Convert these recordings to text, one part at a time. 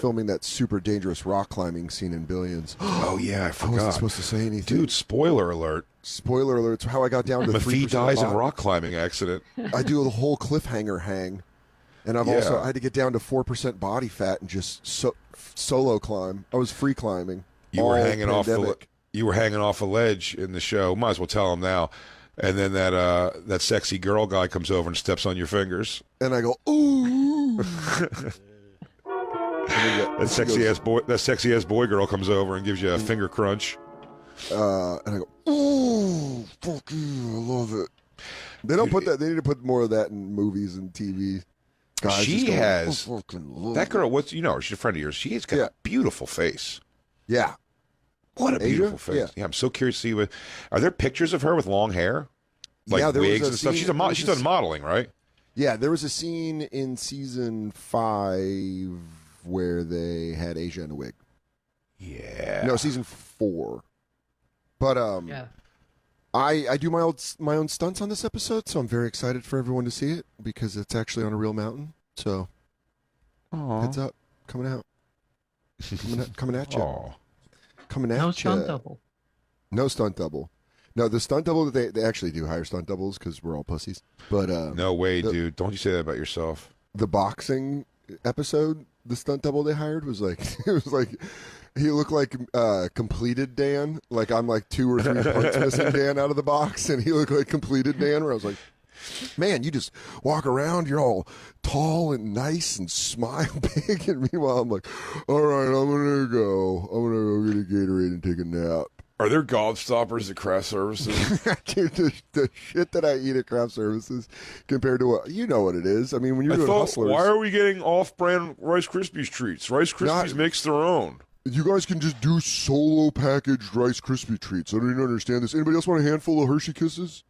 filming that super dangerous rock climbing scene in Billions. Oh yeah, I I forgot. wasn't supposed to say anything. Dude, spoiler alert. Spoiler alert. It's how I got down to 3%. Mafee dies in rock climbing accident. I do the whole cliffhanger hang. And I had to get down to 4% body fat and just solo climb. I was free climbing. You were hanging off a ledge in the show. Might as well tell him now. And then that sexy girl guy comes over and steps on your fingers. And I go, ooh. That sexy ass boy girl comes over and gives you a finger crunch. And I go, ooh, fuck you, I love it. They don't put that. They need to put more of that in movies and TV. Guys, she has that girl. It. She's a friend of yours. She's got a beautiful face. Yeah, what a beautiful face. Yeah, I'm so curious to see are there pictures of her with long hair, like wigs and stuff. She's done modeling, right? Yeah, there was a scene in season 5 where they had Asia in a wig. Yeah. No, season 4. But I do my own stunts on this episode, so I'm very excited for everyone to see it because it's actually on a real mountain. So, heads up, coming out, coming at you, coming at you. No stunt double. No stunt double. No, the stunt double that they actually do hire stunt doubles because we're all pussies. But no way, dude! Don't you say that about yourself. The boxing episode, the stunt double they hired was like it was like. He looked like completed Dan. Like I'm like 2 or 3 parts missing Dan out of the box, and he looked like completed Dan. Where I was like, man, you just walk around, you're all tall and nice and smile big, and meanwhile I'm like, all right, I'm gonna go get a Gatorade and take a nap. Are there gobstoppers at craft services? Dude, the shit that I eat at craft services compared to what you know what it is. I mean, when you're doing Hustlers, why are we getting off-brand Rice Krispies treats? Rice Krispies makes their own. You guys can just do solo packaged Rice Krispie treats. I don't even understand this. Anybody else want a handful of Hershey Kisses?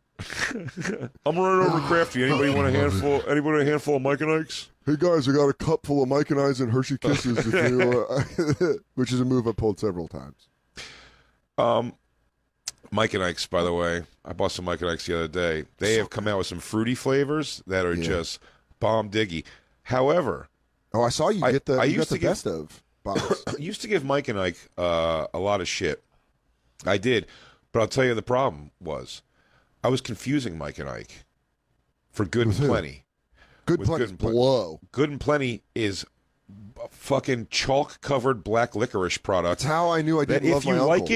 I'm running over Crafty. Anybody want a handful? Anybody a handful of Mike and Ike's? Hey guys, I got a cup full of Mike and Ike's and Hershey Kisses, if you, which is a move I pulled several times. Mike and Ike's, by the way, I bought some Mike and Ike's the other day. They have come out with some fruity flavors that are just bomb diggy. However, I saw you get the best of. I used to give Mike and Ike a lot of shit. I did, but I'll tell you the problem was I was confusing Mike and Ike for Good and Plenty. Good Plenty is blow. Good and Plenty is a fucking chalk-covered black licorice product. That's how I knew I didn't love my uncle.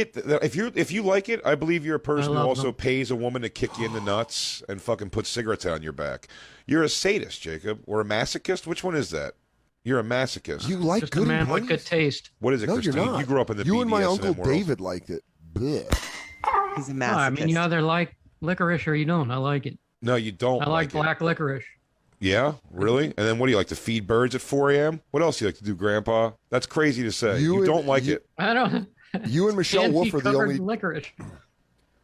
If you like it, I believe you're a person who also pays a woman to kick you in the nuts and fucking put cigarettes on your back. You're a sadist, Jacob, or a masochist. Which one is that? You're a masochist. You like just Good a man and with good taste. What is it, No, Christine? you're not. You grew up in the You and my BDSM uncle world. David liked it. Blech. He's a masochist. I mean, you either like licorice or you don't. I like it. No, you don't. I like black licorice. Yeah, really? And then what do you like to feed birds at 4 a.m.? What else do you like to do, Grandpa? That's crazy to say. You don't like it. I don't. You and Michelle Wolf are the only. Licorice.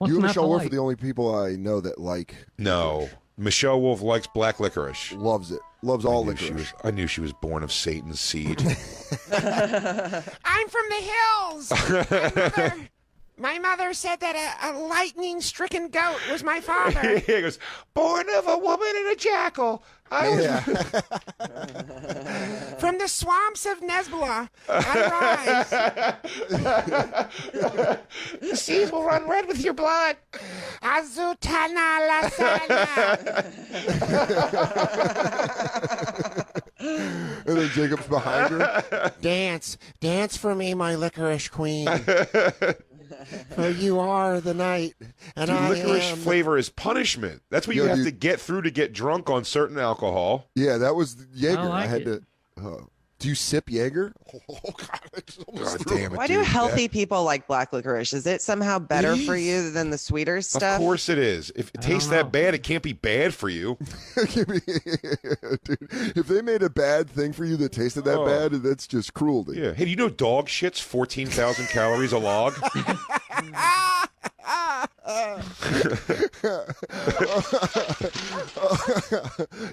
You and Michelle Wolf are the only people I know that like. No, Michelle Wolf likes black licorice. Loves it. Loves all licorice. I knew she was born of Satan's seed. I'm from the hills. My mother said that a lightning-stricken goat was my father. He goes, born of a woman and a jackal. From the swamps of Nesbala, I rise. The seas will run red with your blood. Azutana lasana. And then Jacob's behind her. Dance for me, my licorice queen. For you are the night, and Dude, I licorice am flavor is punishment. That's what you have to get through to get drunk on certain alcohol. Yeah, that was Jaeger. I had it. to. Do you sip Jaeger? Oh God! God damn it! Why dude. do healthy people like black licorice? Is it somehow better for you than the sweeter stuff? Of course it is. If it tastes that bad, it can't be bad for you. Dude, if they made a bad thing for you that tasted that bad, that's just cruelty. Yeah. Hey, do you know dog shit's 14,000 calories a log?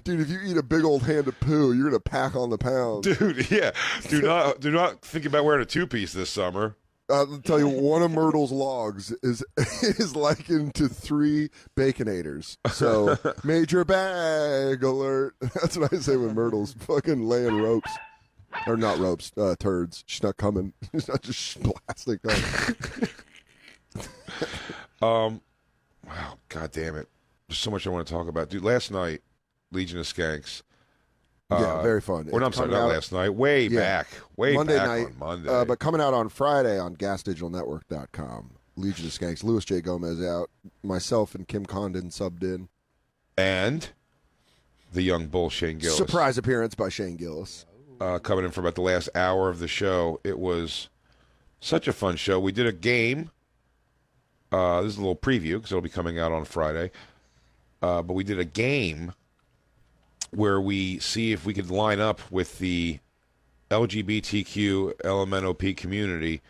Dude, if you eat a big old hand of poo, you're gonna pack on the pound. Dude, yeah. Do not think about wearing a two-piece this summer. I'll tell you, one of Myrtle's logs is likened to 3 Baconators. So, major bag alert. That's what I say when Myrtle's fucking laying ropes. Or not ropes, turds. She's not coming. She's not just blasting. Wow, god damn it. There's so much I want to talk about. Dude, last night, Legion of Skanks. Yeah, very fun. Or no, I'm sorry, not last night. Way back. Monday back night, on Monday. But coming out on Friday on GasDigitalNetwork.com. Legion of Skanks. Louis J. Gomez out. Myself and Kim Condon subbed in. And the young bull, Shane Gillis. Surprise appearance by Shane Gillis. Coming in for about the last hour of the show. It was such a fun show. We did a game. This is a little preview because it'll be coming out on Friday. But we did a game where we see if we could line up with the LGBTQ LMNOP community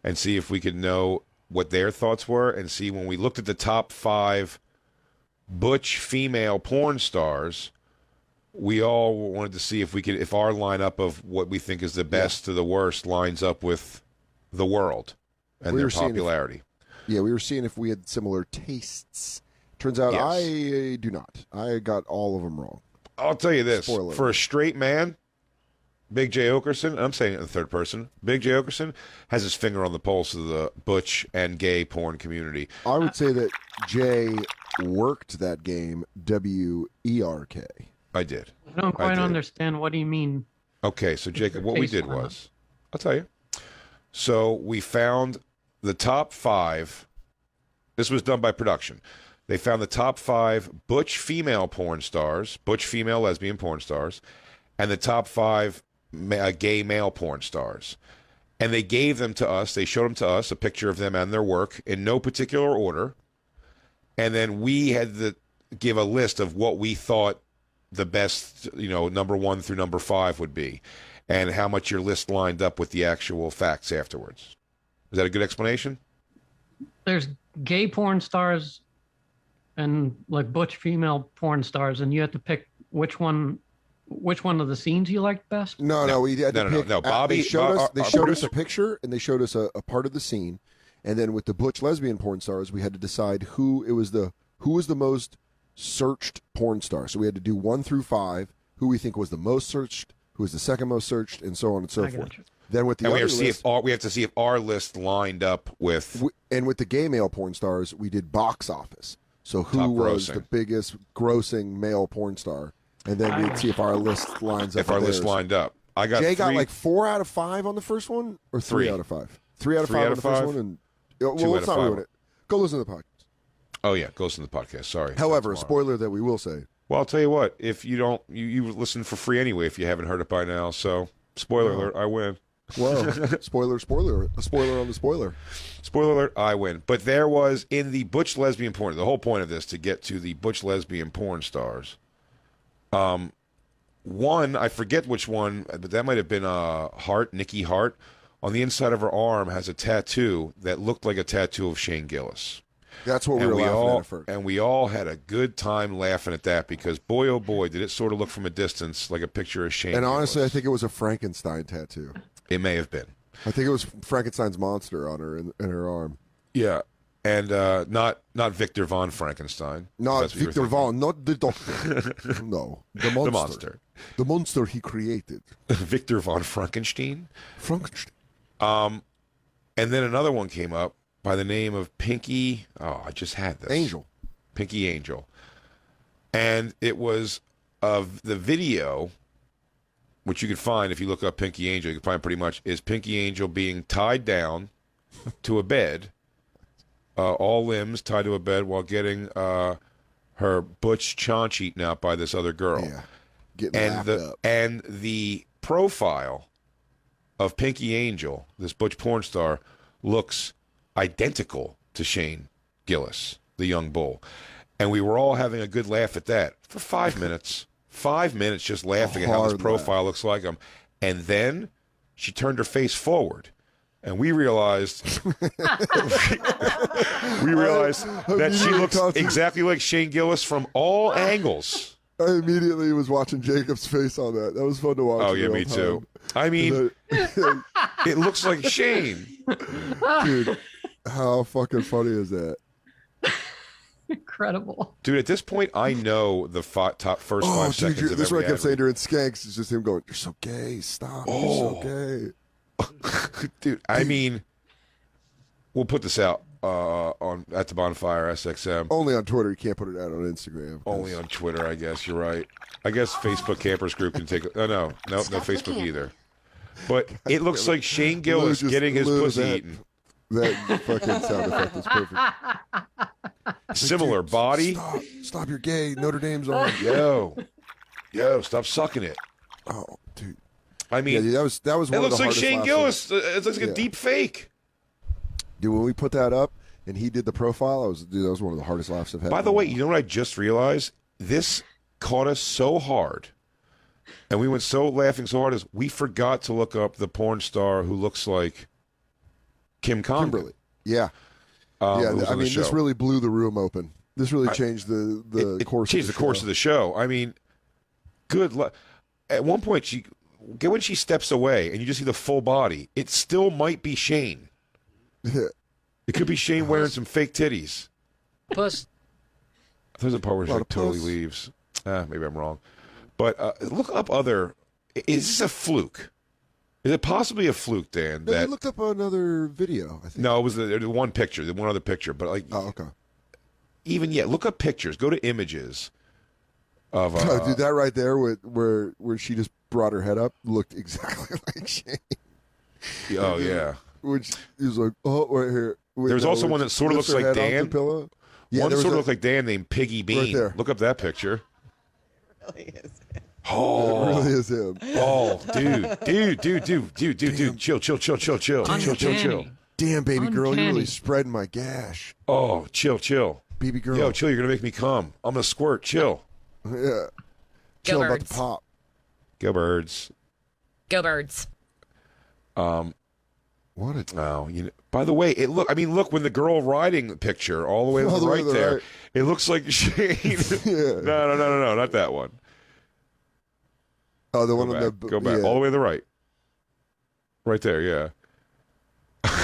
and see if we could know what their thoughts were, and see when we looked at the top 5 butch female porn stars, we all wanted to see if we could, if our lineup of what we think is the best to the worst lines up with the world and their popularity. We were seeing if we had similar tastes. Turns out Yes. I do not. I got all of them wrong. I'll tell you this. Spoiler. For a straight man, Big J. Oakerson, I'm saying it in the third person, Big J. Oakerson has his finger on the pulse of the butch and gay porn community. I would say that Jay worked that game, WERK. I did. I don't quite did. understand what do you mean. Okay, so Jacob, what we did Face was, I'll tell you. So we found the top 5. This was done by production. They found the top 5 butch female porn stars, butch female lesbian porn stars, and the top 5 gay male porn stars. And they gave them to us. They showed them to us, a picture of them and their work in no particular order. And then we had to give a list of what we thought the best, number 1 through number 5 would be, and how much your list lined up with the actual facts afterwards. Is that a good explanation? There's gay porn stars and like butch female porn stars, and you have to pick which one of the scenes you liked best. No, we had to pick. No. Bobby, they showed us a producer- picture, and they showed us a part of the scene, and then with the butch lesbian porn stars, we had to decide who was the most searched porn star. So we had to do 1 through 5, who we think was the most searched, who was the second most searched, and so on and so I forth. gotcha. Then with the And we other have, list, we have to see if our list lined up with. and with the gay male porn stars, we did box office. So who Top was grossing. the biggest grossing male porn star? And then we'd see if our list lines up. If our with list theirs. lined up. I got Jay 3. got like 4 out of 5 on the first one, or 3 out of 5. 3 out of 3 5 out on of the first 5? one, and well, 2 let's out of not 5. ruin it. Go listen to the podcast. Oh, yeah. Go listen to the podcast. Sorry. However, a That's spoiler that we will say. Well, I'll tell you what. If you don't, you listen for free anyway if you haven't heard it by now. So, spoiler alert, I win. Whoa! spoiler! A spoiler on the spoiler. Spoiler alert, I win. But there was, in the butch lesbian porn, the whole point of this, to get to the butch lesbian porn stars, one, I forget which one, but that might have been Nikki Hart, on the inside of her arm has a tattoo that looked like a tattoo of Shane Gillis. That's what we were laughing at first. And we all had a good time laughing at that because, boy, oh boy, did it sort of look from a distance like a picture of Shane And honestly, I Gillis. think it was a Frankenstein tattoo. It may have been. I think it was Frankenstein's monster on her in her arm. Yeah. And not Victor von Frankenstein. Not That's what you were Victor thinking. Von, not the doctor. No, the monster. The monster. The monster he created. Victor von Frankenstein. Frankenstein. And then another one came up by the name of Pinky. Oh, I just had this. Angel. Pinky Angel. And it was of the video, which you could find if you look up Pinky Angel, you can find pretty much, is Pinky Angel being tied down to a bed, all limbs tied to a bed while getting her butch chaunch eaten out by this other girl. Yeah. Getting laughed up. And the profile of Pinky Angel, this butch porn star, looks identical to Shane Gillis, the young bull. And we were all having a good laugh at that for 5 minutes. 5 minutes just laughing at how this hard profile looks like him. And then she turned her face forward. And we realized that she looks exactly like Shane Gillis from all angles. I immediately was watching Jacob's face on that. That was fun to watch. Oh, yeah, in me real too. time. I mean, it looks like Shane. Dude, how fucking funny is that? Incredible. Dude, at this point, I know the top first 5 seconds of that's every what I kept ad saying read. during Skanks. It's just him going, "You're so gay. Stop. You're so gay." Dude, I mean, we'll put this out on at the Bonfire SXM. Only on Twitter. You can't put it out on Instagram. Only on Twitter, I guess. You're right. I guess Facebook Campers Group can take. Oh no Facebook either. But it looks like Shane Gillis getting his pussy eaten. That fucking sound effect is perfect. Similar body. Stop! You're gay. Notre Dame's on. Yo, stop sucking it. Oh, dude. I mean, Yeah, that was one it of looks the like hardest Shane laughs Gillis. It looks like a deep fake. Dude, when we put that up and he did the profile, that was one of the hardest laughs I've had. By the way, you know what I just realized? This caught us so hard, and we went laughing so hard, is we forgot to look up the porn star who looks like Kim Condon. Kimberly. Yeah. Who was I on the mean, show. this really blew the room open. This really changed the course. Changed the course of the show. I mean, good luck. At one point, when she steps away and you just see the full body, it still might be Shane. Yeah. It could be Shane wearing some fake titties. Puss. There's a part where she totally puss. leaves. Maybe I'm wrong. But look up other. Is this a fluke? Is it possibly a fluke, Dan? No, That you looked up another video, I think. no, it was the one picture, the one other picture. But like, Oh, okay. even yet, look up pictures. Go to images of. Dude, that right there where she just brought her head up looked exactly like Shane. Oh yeah. Which he was like, oh, right here. Wait, There's also one that sort of lifts looks her like head off Dan. the pillow. Yeah, One there was sort of a- looked like Dan named Piggy Bean. there. Look up that picture. Really is. Oh, It really is him. oh, dude, chill. Uncanny. Damn, baby girl, you're really Uncanny. spreading my gash. Oh, chill. Baby girl. Yo, chill, you're going to make me come. I'm going to squirt. Chill. Yeah. Go Chill about birds. to pop. Go birds. Go birds. What a Oh, by the way, look when the girl riding the picture all the way to All the the way right to the there, right. it looks like Shane. Yeah. No, not that one. Oh, the Go one on the back. Go back. yeah. All the way to the right. Right there, yeah.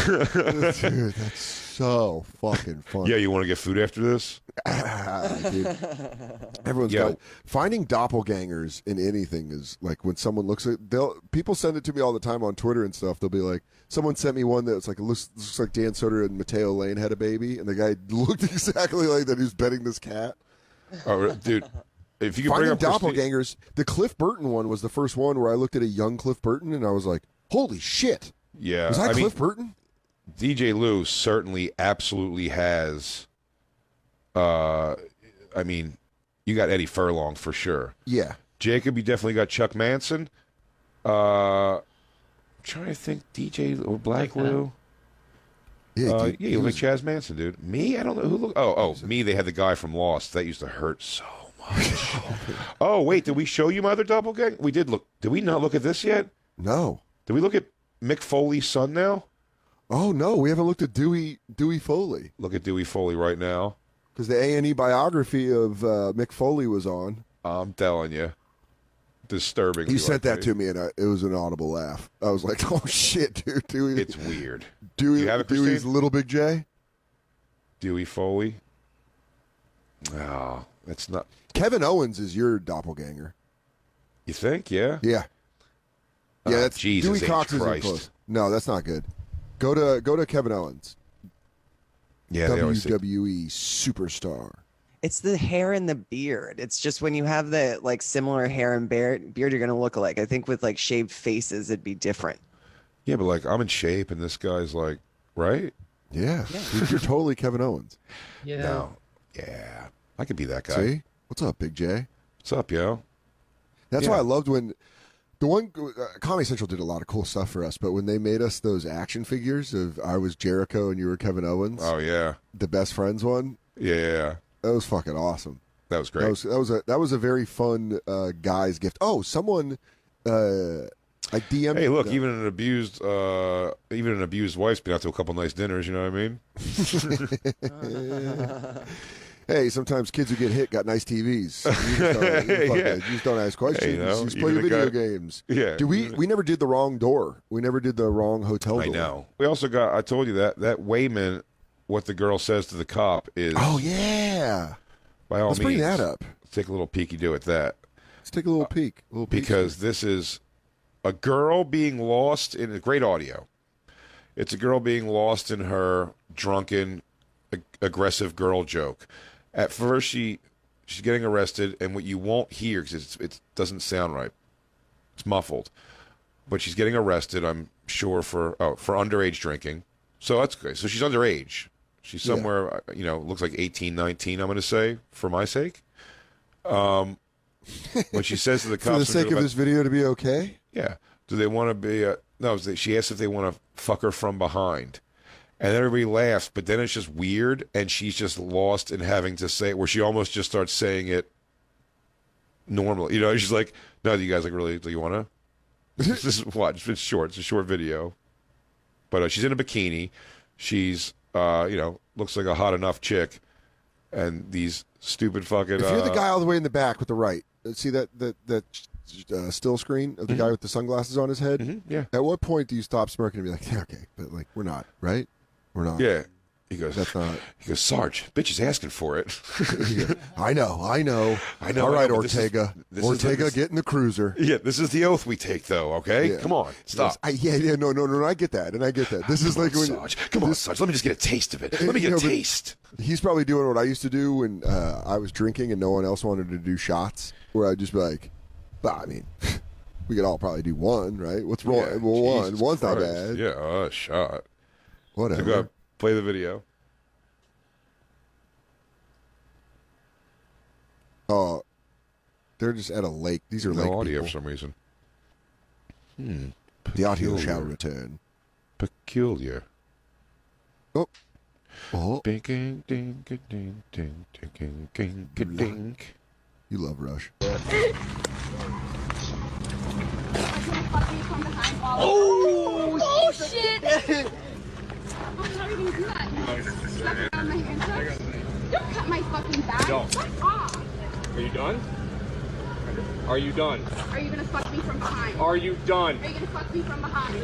Dude, that's so fucking funny. Yeah, you want to get food after this? Dude. Everyone's Yo. got finding doppelgangers in anything is like when someone looks at people send it to me all the time on Twitter and stuff. They'll be like, someone sent me one that's like it looks like Dan Soder and Mateo Lane had a baby, and the guy looked exactly like that. He was petting this cat. Oh, dude, if you could bring Finding up doppelgangers. The Cliff Burton one was the first one where I looked at a young Cliff Burton and I was like, holy shit. Yeah, Was that I mean, Cliff Burton? DJ Lou certainly absolutely has. I mean, you got Eddie Furlong for sure. Yeah. Jacob, you definitely got Chuck Manson. I'm trying to think, DJ or Black Like that. Lou. Yeah, dude, Yeah, you look like Chaz Manson, dude. Me, I don't know who look. Oh, me. They had the guy from Lost. That used to hurt so much. Oh, wait, did we show you my other doppelganger? We did look. Did we not look at this yet? No. Did we look at Mick Foley's son now? Oh, no. We haven't looked at Dewey Foley Look at Dewey Foley right now. because the A&E biography of Mick Foley was on. I'm telling you, disturbing. You sent that to me, and it was an audible laugh. I was like, "Oh shit, dude! Dewey, It's weird. Dewey, you have it, Dewey's Christine? Little Big J." Dewey Foley. Oh, that's not. Kevin Owens is your doppelganger. You think? Yeah. Yeah, Oh, that's Jesus Dewey H. Cox isn't Christ. close. No, that's not good. Go to Kevin Owens, Yeah. They always say, WWE superstar. It's the hair and the beard. It's just when you have the like similar hair and beard, you're gonna look alike. I think with like shaved faces, it'd be different. yeah, but like I'm in shape, and this guy's like, right? Yeah, dude, you're totally Kevin Owens. Yeah. No. Yeah. I could be that guy. See, what's up, Big J? What's up, yo? That's Yeah. why I loved when the one Comedy Central did a lot of cool stuff for us. But when they made us those action figures of I was Jericho and you were Kevin Owens, Oh yeah. the best friends one, Yeah. that was fucking awesome. That was great. That was a very fun guy's gift. Oh, someone I DM'd. Hey, look, even an abused wife's been out to a couple nice dinners. You know what I mean? Hey, sometimes kids who get hit got nice TVs. You just don't ask questions. Hey, you know, you just play your even a video guy- games. Yeah. We never did the wrong door. We never did the wrong hotel door. I know. We also got. I told you that Wayman what the girl says to the cop is. Oh yeah. By all Let's means, bring that up. Let's take a little peeky-do at that. Let's take a little peek. Because this is a girl being lost in great audio. It's a girl being lost in her drunken, aggressive girl joke. At first, she's getting arrested, and what you won't hear because it doesn't sound right. It's muffled, but she's getting arrested. I'm sure for underage drinking. So that's good. So she's underage. She's somewhere, looks like 18, 19, I'm going to say, for my sake. When she says to the cops... For the sake of this video to be okay? Yeah. Do they want to be... No, she asks if they want to fuck her from behind. And everybody laughs, but then it's just weird, and she's just lost in having to say it, where she almost just starts saying it normally. She's like, no, do you guys really... Do you want to? This is what? It's short. It's a short video. But she's in a bikini. She's... looks like a hot enough chick, and these stupid fucking. If you're the guy all the way in the back with the right, see that still screen of the guy with the sunglasses on his head. Mm-hmm, yeah. At what point do you stop smirking and be like, yeah, okay, but like we're not, right? We're not. Yeah. He goes, that's not. He goes, Sarge, bitch is asking for it. I know. All right, Ortega. Ortega, get in the cruiser. Yeah, this is the oath we take, though. Okay, come on, stop. No. I get that, and I get that. This is like when Sarge. Come on, Sarge. Let me just get a taste of it. Let me get a taste. He's probably doing what I used to do when I was drinking and no one else wanted to do shots, where I'd just be like, I mean, we could all probably do one, right? What's wrong? Yeah, well, one's not Christ. bad. Yeah, a shot. Whatever. So go ahead, play the video. Oh, they're just at a lake. These are lake audio people. for some reason. The audio shall return. Peculiar. Oh. Ding, ding, ding, ding, ding, ding, ding, ding, ding. You love Rush. Oh shit! How are you gonna do that? Slap around my handcuffs? Don't cut my fucking back. Don't. Fuck off. Are you done? Are you done? Are you gonna fuck me from behind? Are you done? Are you gonna fuck me from behind?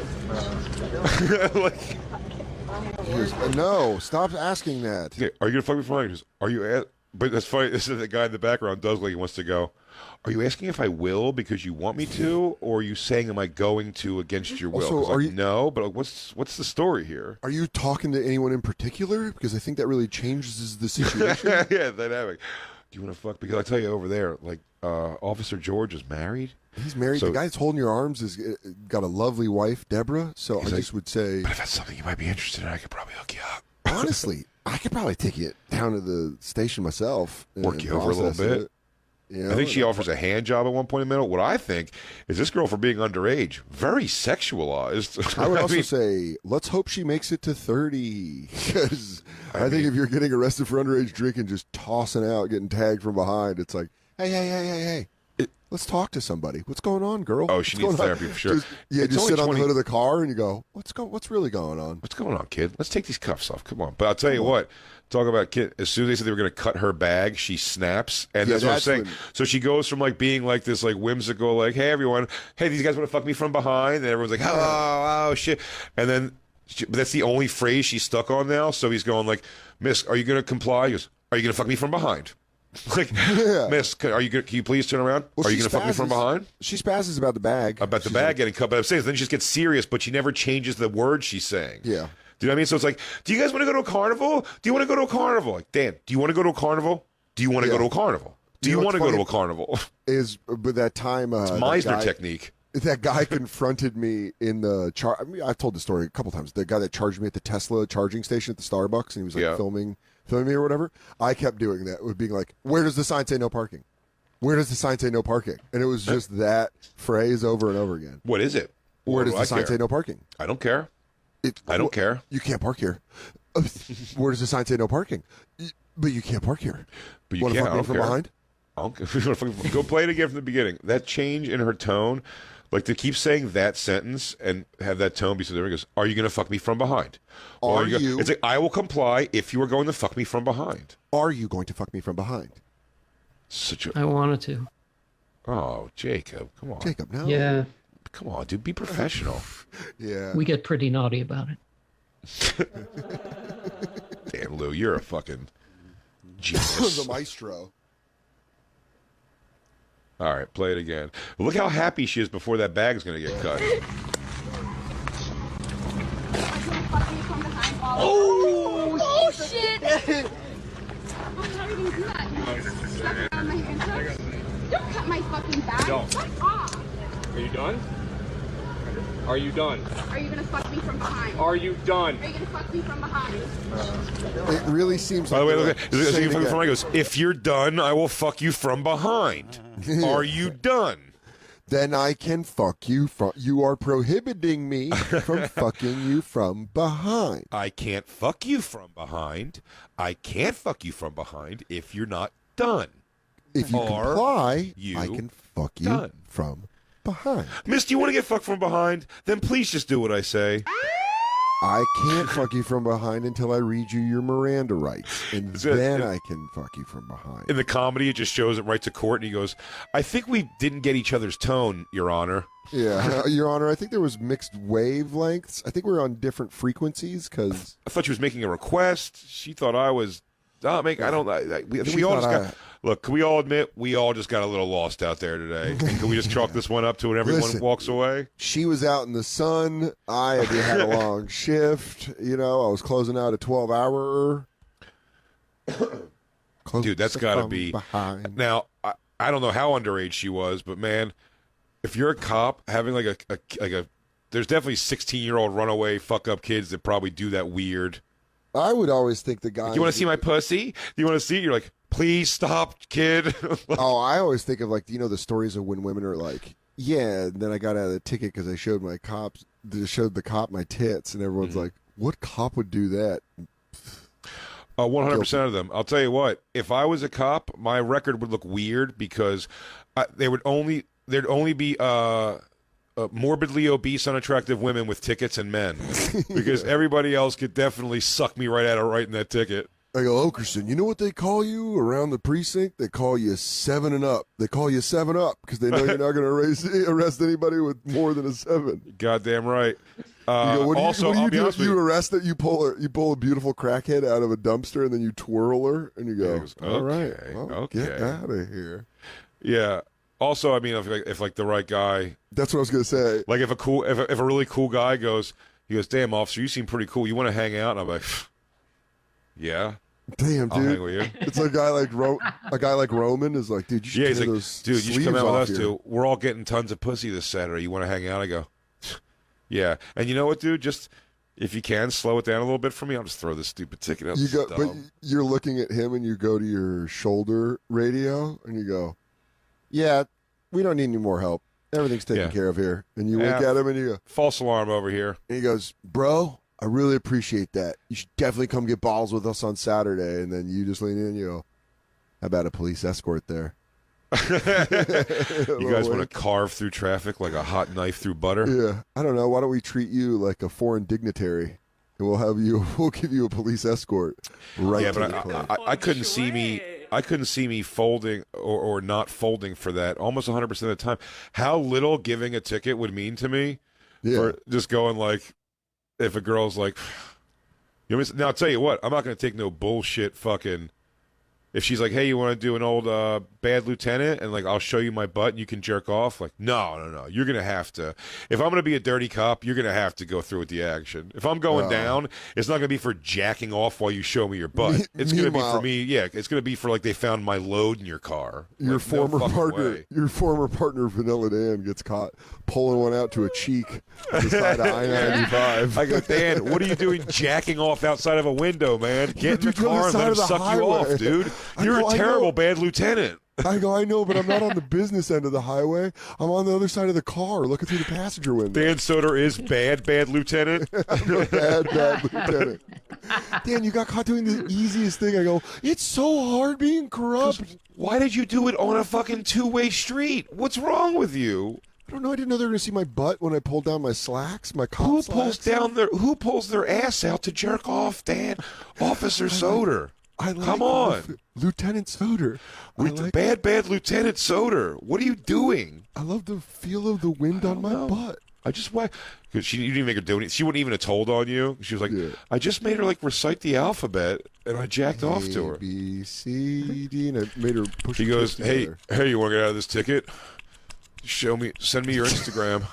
No, stop asking that. Okay, are you gonna fuck me from behind? Are you? But that's funny. This is the guy in the background does like he wants to go. Are you asking if I will because you want me to, or are you saying am I going to against your will? Also, are you no? But what's the story here? Are you talking to anyone in particular? Because I think that really changes the situation. Yeah, dynamic. Do you want to fuck? Because I tell you over there, like Officer George is married. He's married. So, the guy that's holding your arms has got a lovely wife, Deborah. So I just would say, but if that's something you might be interested in, I could probably hook you up. Honestly, I could probably take you down to the station myself. Work you over a little bit. I think she offers a hand job at one point in the middle. What I think is this girl, for being underage, very sexualized. I would also say, let's hope she makes it to 30. Because I think if you're getting arrested for underage drinking, just tossing out, getting tagged from behind, it's like, hey. Let's talk to somebody. What's going on, girl? Oh, she needs therapy for sure. Just sit on the hood of the car and you go, what's really going on? What's going on, kid? Let's take these cuffs off. Come on. But I'll tell you what. Talk about kid. As soon as they said they were going to cut her bag, she snaps, and that's what I'm saying. So she goes from like being like this like whimsical, like, hey everyone, hey, these guys want to fuck me from behind, and everyone's like, oh shit, and then but that's the only phrase she's stuck on now. So he's going like, Miss, are you going to comply? He goes, are you going to fuck me from behind? Like, Miss, can you please turn around? Are you going to fuck me from behind? She spazzes about the bag. About the bag getting cut. But I'm saying, then she just gets serious, but she never changes the word she's saying. Yeah. Do you know what I mean? So it's like, do you guys want to go to a carnival? Do you want to go to a carnival? Like, Dan, do you want to go to a carnival? Do you want to go to a carnival? Do you want to go to a carnival? But that time... it's Meisner technique. That guy confronted me in the... I mean, I've told the story a couple times. The guy that charged me at the Tesla charging station at the Starbucks, and he was like filming me or whatever. I kept doing that with being like, where does the sign say no parking? Where does the sign say no parking? And it was just that phrase over and over again. What is it? Where does the sign say no parking? I don't care. I don't care. You can't park here. Where does the sign say no parking? But you can't park here. But you want can't. to fuck me from behind? Go play it again from the beginning. That change in her tone, like to keep saying that sentence and have that tone be so there. He goes, "Are you going to fuck me from behind? Are you? It's like, I will comply if you are going to fuck me from behind. Are you going to fuck me from behind? I wanted to. Oh, Jacob, come on. Jacob, no. Yeah. Come on, dude. Be professional. Yeah. We get pretty naughty about it. Man, Lou, you're a fucking genius. The maestro. All right, play it again. Look how happy she is before that bag's going to get cut. Oh shit! I'm not even do that. Slap around my handcuffs. Don't cut my fucking back. Don't. Fuck off. Are you done? Are you done? Are you gonna fuck me from behind? Are you done? Are you gonna fuck me from behind? It really seems By the like way, look they're at saying from again. he goes, if you're done, I will fuck you from behind. Are you done? Then I can fuck you from. You are prohibiting me from fucking you from behind. I can't fuck you from behind. I can't fuck you from behind if you're not done. If you Are comply, you I can fuck you done? from behind. Miss, do you want to get fucked from behind? Then please just do what I say. I can't fuck you from behind until I read you your Miranda rights, and then I can fuck you from behind. In the comedy, it just shows it right to court, and he goes, I think we didn't get each other's tone, Your Honor. Yeah, Your Honor, I think there was mixed wavelengths. I think we were on different frequencies because I thought she was making a request. She thought I was. I think She we all thought just I- got. Look, can we all admit we all just got a little lost out there today? And can we just chalk this one up to when everyone Listen. walks away? she was out in the sun. I had a long shift. You know, I was closing out a 12-hour. Dude, that's got to be. behind. Now, I don't know how underage she was, but man, if you're a cop having like a there's definitely 16-year-old runaway fuck up kids that probably do that weird. I would always think the guy. You want to see my pussy? Do you want to see it? You're like, please stop, kid. Oh, I always think of like the stories of when women are like, yeah. And then I got out of the ticket because I showed the cop my tits, and everyone's like, what cop would do that? 100% of them. I'll tell you what. If I was a cop, my record would look weird because there'd only be morbidly obese, unattractive women with tickets and men, because everybody else could definitely suck me right out of writing that ticket. I go, Oakerson, you know what they call you around the precinct? They call you 7 and up. They call you 7 up because they know you're not going to arrest anybody with more than a 7. Goddamn right. You go, what Also, do I'll you be do honest if with you you. arrest it? You pull a beautiful crackhead out of a dumpster and then you twirl her and you go, He goes, all right, okay, well, get okay. out of here. Yeah. Also, I mean, if like the right guy, That's what I was going to say. like if a really cool guy goes, damn officer, you seem pretty cool. You want to hang out? And I'm like, yeah, Damn, I'll hang dude. with you. It's a guy like Roman is like, dude, you should Yeah, tear he's like, those dude, you should sleeves come out with off us here. too. We're all getting tons of pussy this Saturday. You want to hang out? I go, yeah. And you know what, dude? Just if you can slow it down a little bit for me, I'll just throw this stupid ticket out. You go, It's but dumb. you're looking at him and you go to your shoulder radio and you go, yeah, we don't need any more help. Everything's taken Yeah. care of here. And you wink Yeah. at him and you go, False alarm over here. and he goes, bro, I really appreciate that. You should definitely come get balls with us on Saturday. And then you just lean in and you go, how about a police escort there? You guys want to wink. carve through traffic like a hot knife through butter? Yeah. I don't know. Why don't we treat you like a foreign dignitary? And we'll give you a police escort right Yeah, to but the club. I couldn't see me. I couldn't see me folding or not folding for that almost 100% of the time. How little giving a ticket would mean to me Yeah. for just going like, if a girl's like, you know, now I'll tell you what, I'm not going to take no bullshit fucking. If she's like, hey, you want to do an old bad lieutenant and like I'll show you my butt and you can jerk off, like no, you're gonna have to. If I'm gonna be a dirty cop, you're gonna have to go through with the action. If I'm going down, it's not gonna be for jacking off while you show me your butt. It's gonna be for me. Yeah, it's gonna be for like they found my load in your car. Your Like, no former fucking partner, way. your former partner, Vanilla Dan, gets caught pulling one out to a cheek on the side of I-95. I go, Dan, what are you doing jacking off outside of a window, man? Get in the Dude, you're on car the and let side him of the suck you highway. off, dude. I You're know, a I terrible know. bad lieutenant. I go, I know, but I'm not on the business end of the highway. I'm on the other side of the car, looking through the passenger window. Dan Soder is bad lieutenant. I'm a bad lieutenant. Dan, you got caught doing the easiest thing. I go, it's so hard being corrupt. Why did you do it on a fucking two-way street? What's wrong with you? I don't know. I didn't know they were going to see my butt when I pulled down my slacks, my cop Who slacks. Who pulls their ass out to jerk off, Dan? Officer Soder. I like Come on. Lieutenant Soder. Bad Lieutenant Soder. What are you doing? I love the feel of the wind on my butt. I just whacked. Because you didn't make her do anything. She wouldn't even have told on you. She was like, I just made her like recite the alphabet, and I jacked off to her. A, B, C, D, and I made her push. He goes, hey, together. you want to get out of this ticket? Send me your Instagram.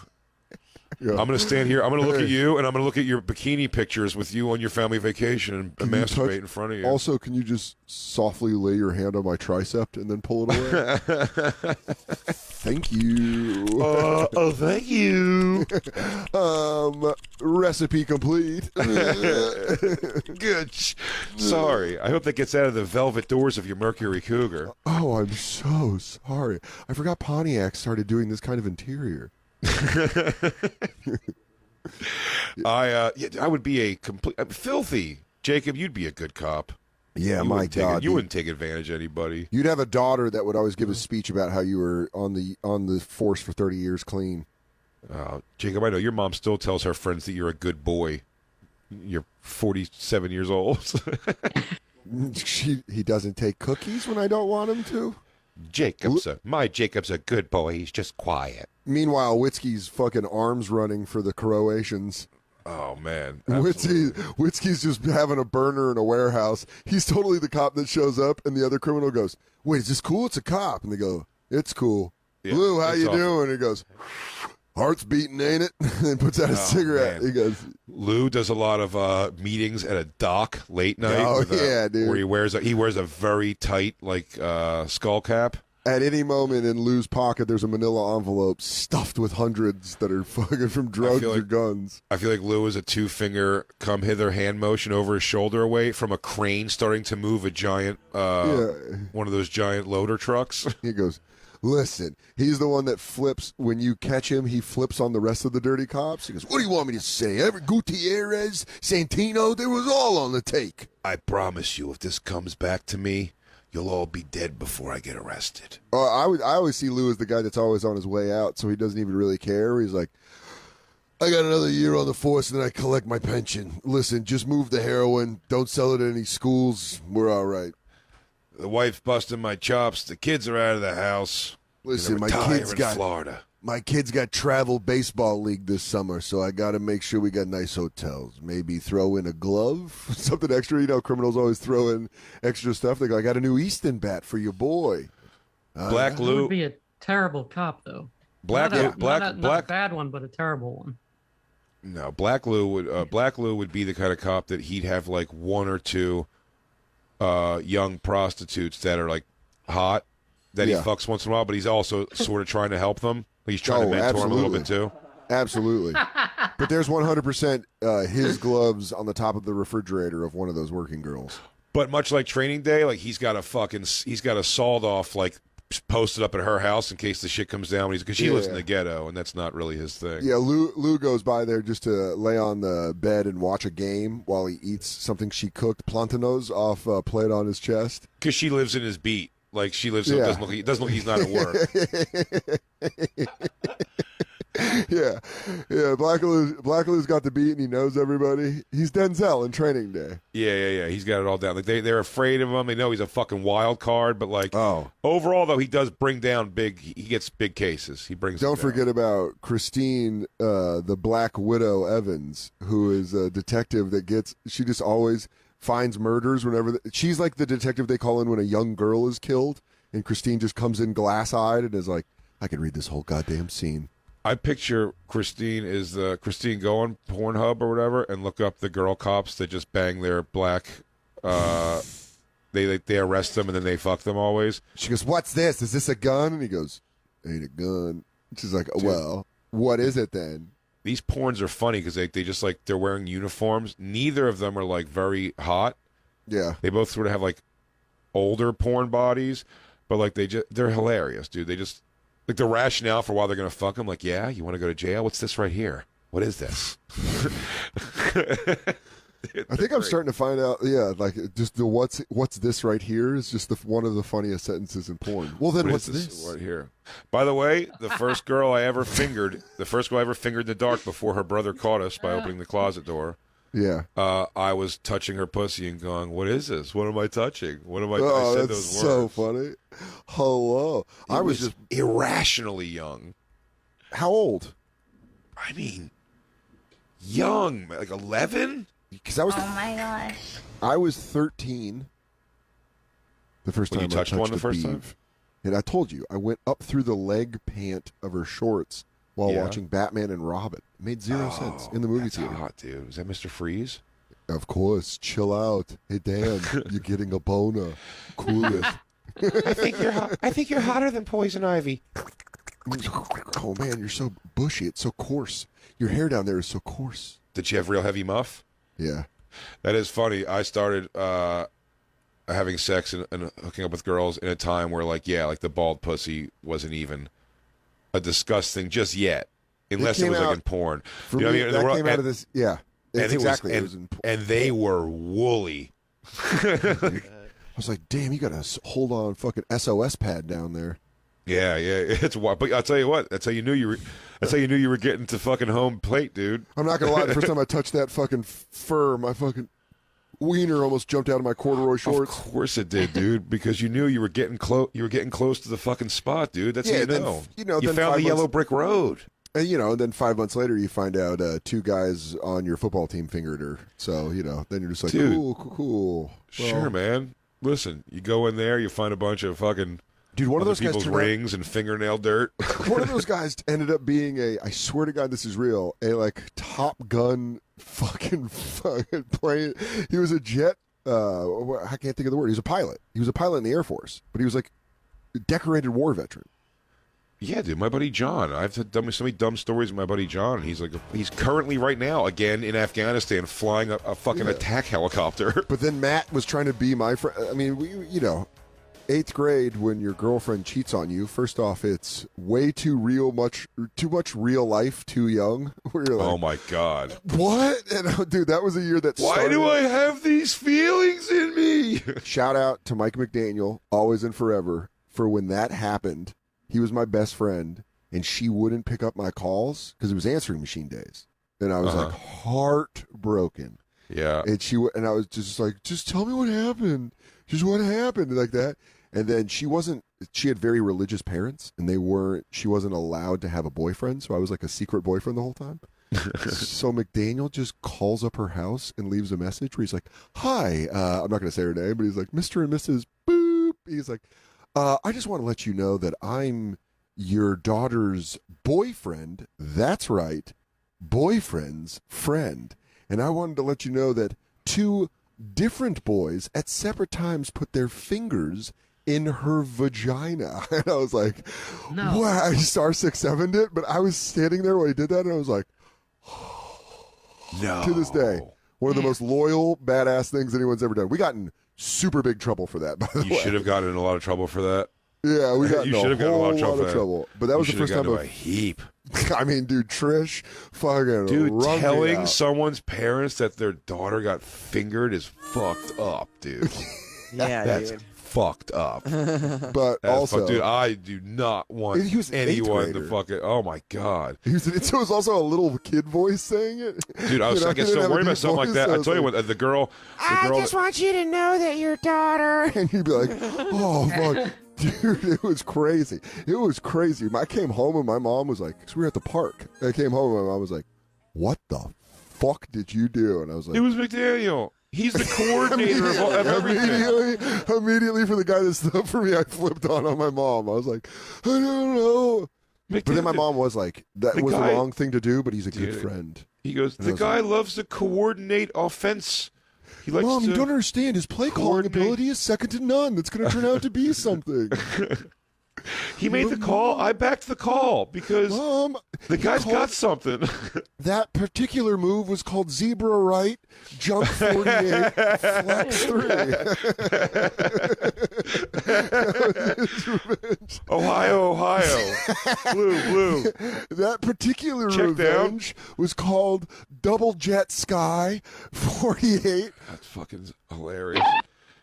Yeah. I'm going to stand here. I'm going to look at you, and I'm going to look at your bikini pictures with you on your family vacation and masturbate in front of you. Also, can you just softly lay your hand on my tricep and then pull it away? Thank you. Thank you. Recipe complete. Good. Sorry. I hope that gets out of the velvet doors of your Mercury Cougar. Oh, I'm so sorry. I forgot Pontiac started doing this kind of interior. I would be a complete filthy Jacob. You'd be a good cop. Yeah, my God, you wouldn't take advantage of anybody. You'd have a daughter that would always give a speech about how you were on the force for 30 years clean. Jacob, I know your mom still tells her friends that you're a good boy. You're 47 years old. He doesn't take cookies when I don't want him to. Jacob's a good boy. He's just quiet. Meanwhile, Witzke's fucking arms running for the Croatians. Oh, man. Witzke's just having a burner in a warehouse. He's totally the cop that shows up, and the other criminal goes, wait, is this cool? It's a cop. And they go, it's cool. Yeah, Lou, how you doing? And he goes, heart's beating, ain't it? And puts out a cigarette. Man. He goes, Lou does a lot of meetings at a dock late night. Oh, dude. Where he wears a very tight, skull cap. At any moment in Lou's pocket, there's a manila envelope stuffed with hundreds that are fucking from drugs or guns. I feel like Lou is a two-finger come hither hand motion over his shoulder away from a crane starting to move a giant, one of those giant loader trucks. He goes, listen, he's the one that flips. When you catch him, he flips on the rest of the dirty cops. He goes, what do you want me to say? Every Gutierrez, Santino, they was all on the take. I promise you, if this comes back to me, you'll all be dead before I get arrested. I always see Lou as the guy that's always on his way out, so he doesn't even really care. He's like, I got another year on the force, and then I collect my pension. Listen, just move the heroin. Don't sell it at any schools. We're all right. The wife's busting my chops. The kids are out of the house. Listen, my kids got travel baseball league this summer, so I got to make sure we got nice hotels. Maybe throw in a glove, something extra. You know, criminals always throw in extra stuff. They go, I got a new Easton bat for your boy. Black Lou would be a terrible cop, though. Not a bad one, but a terrible one. No, Black Lou would be the kind of cop that he'd have like one or two young prostitutes that are like hot that he fucks once in a while, but he's also sort of trying to help them. He's trying to mentor him a little bit too. Absolutely. But there's 100% his gloves on the top of the refrigerator of one of those working girls. But much like Training Day, like he's got a sawed off like posted up at her house in case the shit comes down because she lives in the ghetto and that's not really his thing. Yeah, Lou goes by there just to lay on the bed and watch a game while he eats something she cooked, plantanos off a plate on his chest. Because she lives in his beat. Like she lives, it doesn't look like he's not at work. Yeah. Black Lou's got the beat and he knows everybody. He's Denzel in Training Day. Yeah. He's got it all down. Like they're afraid of him. They know he's a fucking wild card. But like, overall though, he does bring down He gets big cases. He brings. Don't forget about Christine, the Black Widow Evans, who is a detective that she just always finds murders whenever she's like the detective they call in when a young girl is killed, and Christine just comes in glass-eyed and is like, I can read this whole goddamn scene. I picture Christine go on Pornhub or whatever and look up the girl cops that just bang their black. They arrest them and then they fuck them always. She goes, "What's this? Is this a gun?" And he goes, "Ain't a gun." She's like, "Well, what is it then?" These porns are funny because they just like they're wearing uniforms. Neither of them are like very hot. Yeah, they both sort of have like older porn bodies, but like they're hilarious, dude. They just like the rationale for why they're gonna fuck them. Like, yeah, you want to go to jail? What's this right here? What is this? I think I'm starting to find out. Yeah, like just the what's this right here is just one of the funniest sentences in porn. Well, then what's this right here? By the way, the first girl I ever fingered in the dark before her brother caught us by opening the closet door. Yeah. I was touching her pussy and going, "What is this? What am I touching? What am I?" Oh, I said that's those so words. funny. Hello. I was just irrationally young. How old? I mean, young, like 11. Because I was Oh my gosh. I was 13 the first When time you touched I touched one the first time? beeve. And I told you, I went up through the leg pant of her shorts while Yeah. watching Batman and Robin. It made zero sense in the movie That's theater. hot, dude. Is that Mr. Freeze? Of course, chill out. Hey Dan, you're getting a boner. Cool it. I think you're hotter than Poison Ivy. Oh man, you're so bushy. It's so coarse. Your hair down there is so coarse. Did she have real heavy muff? Yeah. That is funny. I started having sex and hooking up with girls in a time where, like the bald pussy wasn't even a disgusting just yet, unless it came was out- like in porn. For You know me, what I mean? that And came out of this. Yeah. and It's it was- exactly. and- and they were woolly. I was like, damn, you got a hold on fucking SOS pad down there. Yeah, it's wild. But I'll tell you what. That's how you knew you were. That's how you knew you were getting to fucking home plate, dude. I'm not gonna lie. The first time I touched that fucking fur, my fucking wiener almost jumped out of my corduroy shorts. Of course it did, dude. Because you knew you were getting close. You were getting close to the fucking spot, dude. That's how you then, know. you know, You then found 5 the yellow months- brick road. And and then 5 months later, you find out 2 guys on your football team fingered her. So then you're just like, Dude. cool. Sure, man. Listen, you go in there, you find a bunch of fucking Dude, one of other those guys people's turned out- rings and fingernail dirt. One of those guys ended up being I swear to God, this is real, a like Top Gun fucking plane. He was a jet. I can't think of the word. He was a pilot. He was a pilot in the Air Force, but he was like a decorated war veteran. Yeah, dude, my buddy John. I've done so many dumb stories with my buddy John. He's he's currently right now again in Afghanistan flying a fucking attack helicopter. But then Matt was trying to be my friend. I mean, we 8th grade, when your girlfriend cheats on you, first off, it's way too real, too much real life, too young. Where you're like, Oh my God! what? And dude, that was a year that Why started. do I have these feelings in me? Shout out to Mike McDaniel, always and forever, for when that happened. He was my best friend, and she wouldn't pick up my calls because it was answering machine days, and I was like heartbroken. Yeah. And I was just like, just tell me what happened. Just what happened, like that. And then she had very religious parents, and she wasn't allowed to have a boyfriend, so I was like a secret boyfriend the whole time. So McDaniel just calls up her house and leaves a message where he's like, hi, I'm not going to say her name, but he's like, Mr. and Mrs. Boop. He's like, I just want to let you know that I'm your daughter's boyfriend. That's right. Boyfriend's friend. And I wanted to let you know that 2 different boys at separate times put their fingers in her vagina. And I was like, No. wow. I star 6-7'd it, but I was standing there while he did that, and I was like, No. to this day, one of the most loyal, badass things anyone's ever done. We got in super big trouble for that, by the way. You should have gotten in a lot of trouble for that. Yeah, we got You in should a have gotten in a lot whole of trouble lot for of that. trouble. But that was the You first should have time gotten into a heap. I mean, dude, Trish fucking Dude, wrung me telling out. someone's parents that their daughter got fingered is fucked up, dude. Yeah, That's dude. fucked up. But That's also, dude, I do not want He was an anyone eighth to grader. fucking. Oh my God, it was also a little kid voice saying it. dude, I You know, get he didn't so have a worried about deep something like voice, that. so I was tell you like- what, the girl. I just want you to know that your daughter. And you'd be like, oh, fuck. Dude, it was crazy. It was crazy. I came home and my mom was like, because we were at the park. I came home and my mom was like, what the fuck did you do? And I was like, It was McDaniel. He's the coordinator of everything. Immediately for the guy that stood up for me, I flipped on my mom. I was like, I don't know. But then my mom was like, that The was guy- the wrong thing to do, but he's a good Dude. friend. He goes, And I the was guy like- loves to coordinate offense. He likes Mom, to you don't understand. His play calling coordinate- ability is second to none. That's going to turn out to be something. He made the call. I backed the call because Mom, the he guy's called- got something. That particular move was called zebra right, jump 48, flex 3. That was his revenge. Ohio. Blue. That particular Check down. revenge was called double jet sky 48. That's fucking hilarious.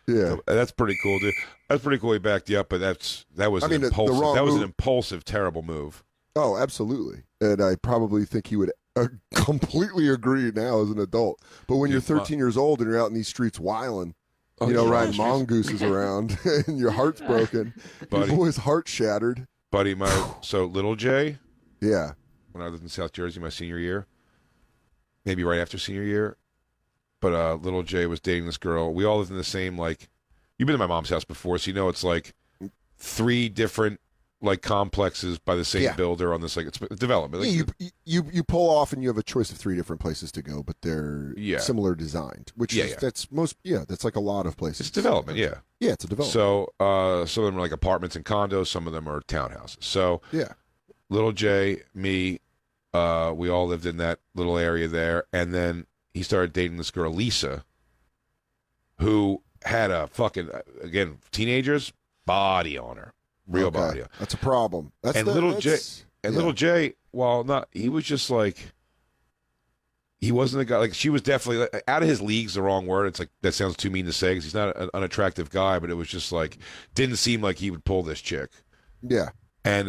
Yeah. That's pretty cool, dude. That's pretty cool. He backed you up, but that was I an mean, the impulsive. wrong That was an move. impulsive, terrible move. Oh, absolutely. And I probably think he would completely agree now as an adult. But when you're Dude, 13 years old and you're out in these streets whiling, Oh, you know, yeah. riding mongooses around, and your heart's broken, Buddy. your boy's heart shattered. Buddy, so little Jay, Yeah. when I lived in South Jersey my senior year, maybe right after senior year. But little Jay was dating this girl. We all lived in the same, like, you've been to my mom's house before, so you know it's like 3 different like complexes by the same builder on this, like, it's development. Like, you pull off and you have a choice of 3 different places to go, but they're similar designed. Which that's like a lot of places. It's development, yeah, it's a development. So some of them are like apartments and condos, some of them are townhouses. So little Jay, me, we all lived in that little area there, and then he started dating this girl Lisa, who had a fucking, again, teenagers, body on her. Real body. That's a problem. Little Jay, well, not, he was just like, he wasn't a guy, like, she was definitely, like, out of his league's the wrong word. It's like, that sounds too mean to say, because he's not an unattractive guy, but it was just like, didn't seem like he would pull this chick. Yeah. And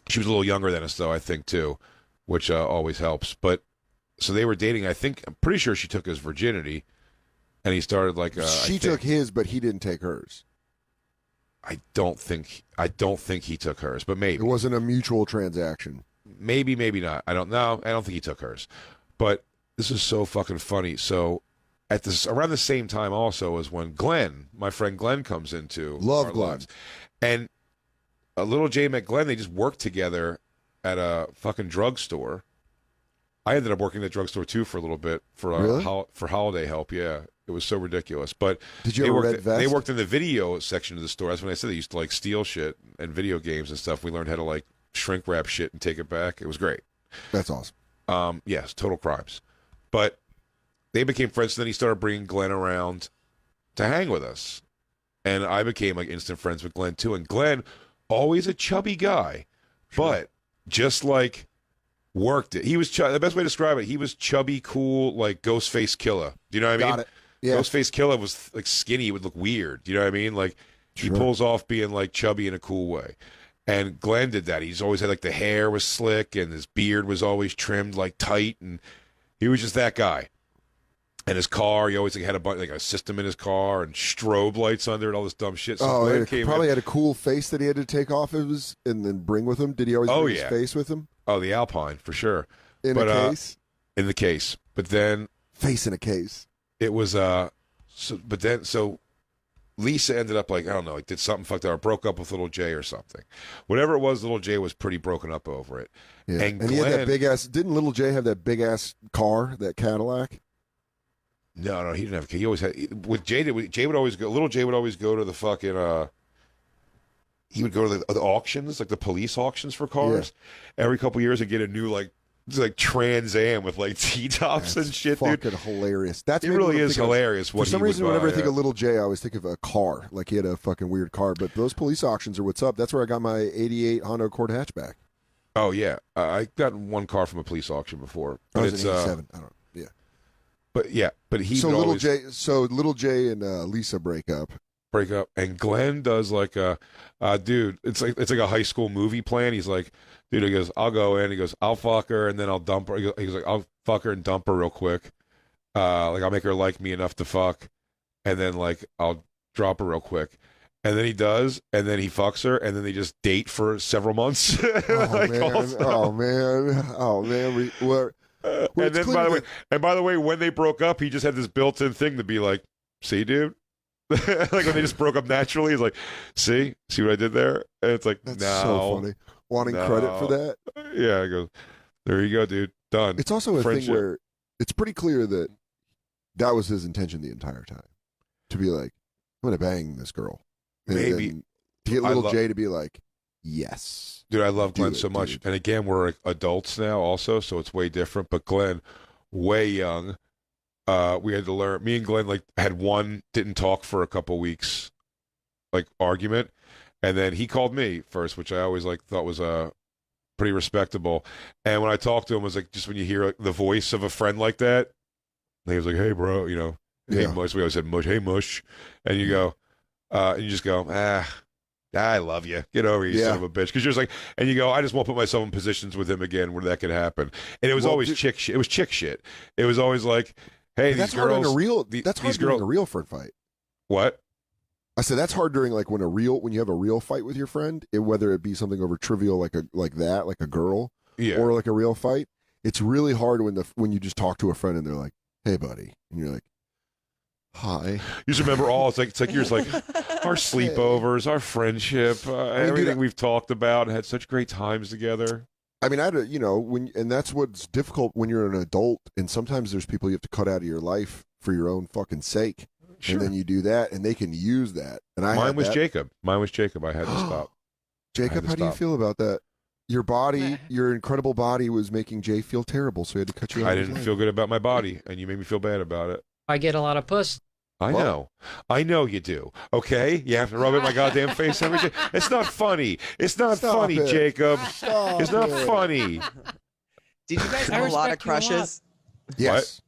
she was a little younger than us, though, I think, too, which always helps. But, so they were dating, I'm pretty sure she took his virginity, and he started, like, she took his, but he didn't take hers. I don't think he took hers, but maybe. It wasn't a mutual transaction. Maybe not. I don't know. I don't think he took hers. But this is so fucking funny. So at this around the same time also is when Glenn, my friend Glenn, comes into our Glenn. lives. And a little Jay met Glenn, they just worked together at a fucking drugstore. I ended up working at the drugstore too for a little bit for holiday help, yeah. It was so ridiculous. But did you ever red vest? They worked in the video section of the store. That's when I said they used to like steal shit and video games and stuff. We learned how to like shrink wrap shit and take it back. It was great. That's awesome. Yes, total crimes. But they became friends, and then he started bringing Glenn around to hang with us. And I became like instant friends with Glenn too. And Glenn, always a chubby guy, but just like worked it. He was the best way to describe it. He was chubby, cool, like Ghostface Killer. Do you know what I mean? Got it. Yeah. Ghostface Killer was like skinny. He would look weird. Do you know what I mean? Like he pulls off being like chubby in a cool way. And Glenn did that. He's always had like the hair was slick and his beard was always trimmed like tight, and he was just that guy. And his car, he always like, had a system in his car and strobe lights under it, all this dumb shit. So he probably had a cool face that he had to take off and then bring with him. Did he always bring his face with him? Oh, the Alpine for sure. In a case. In the case, but then face in a case. It was so Lisa ended up like, I don't know, like did something fucked up or broke up with little Jay or something. Whatever it was, little Jay was pretty broken up over it. Yeah. And Glenn, he had that big ass. Didn't little Jay have that big ass car, that Cadillac? No, he didn't have. He always had. With Jay, Jay would always go. Little Jay would always go to the fucking. He would go to the auctions, like the police auctions for cars. Yeah. Every couple years, and get a new like Trans Am with like T-tops and shit, dude. Fucking hilarious. It really is hilarious. For some reason, whenever I think of Little Jay, I always think of a car. Like he had a fucking weird car. But those police auctions are what's up. That's where I got my '88 Honda Accord hatchback. Oh yeah, I got one car from a police auction before. But it's '87. I don't know. But he so little Jay and Lisa break up, and Glenn does like dude, it's like a high school movie plan. He's like, dude, he goes, I'll go in, he goes, I'll fuck her and then I'll dump her. He goes like, I'll fuck her and dump her real quick, like I'll make her like me enough to fuck, and then like I'll drop her real quick. And then he does, and then he fucks her, and then they just date for several months. Oh man, and then by the way, when they broke up, he just had this built-in thing to be like, "See, dude," like when they just broke up naturally, he's like, "See what I did there?" And it's like, that's so funny, wanting credit for that. Yeah, I go, "There you go, dude, done." It's also a thing where it's pretty clear that was his intention the entire time, to be like, "I'm gonna bang this girl." Maybe to get little Jay to be like, yes. Dude, I love Glenn so much. Dude. And again, we're adults now also, so it's way different. But Glenn, way young. We had to learn. Me and Glenn like had one didn't talk for a couple weeks, like argument. And then he called me first, which I always like thought was pretty respectable. And when I talked to him, it was like just when you hear like, the voice of a friend like that, and he was like, hey, bro, you know, hey, mush. We always said mush, hey, mush. And you go, and you just go, I love you. Get over here, you son of a bitch. Because you're just like, and you go, I just won't put myself in positions with him again where that could happen. And it was always chick shit. It was chick shit. It was always like, hey, these girls. That's hard during a real friend fight. What? I said that's hard during like when you have a real fight with your friend, whether it be something over trivial like a girl, or like a real fight. It's really hard when you just talk to a friend and they're like, "Hey, buddy," and you're like, "Hi." You just remember all. It's like yours, like our sleepovers, our friendship, everything we've talked about, and had such great times together. I mean, and that's what's difficult when you're an adult, and sometimes there's people you have to cut out of your life for your own fucking sake, and then you do that, and they can use that. And Mine was Jacob. I had to stop. Jacob, how do you feel about that? Your body, your incredible body, was making Jay feel terrible, so he had to cut you out. I didn't feel good about my body, and you made me feel bad about it. I get a lot of puss. I know you do. Okay, you have to rub it in my goddamn face every day. It's not funny. It's not funny, Jacob. It's not funny. Did you guys have a lot of crushes? Yes. What?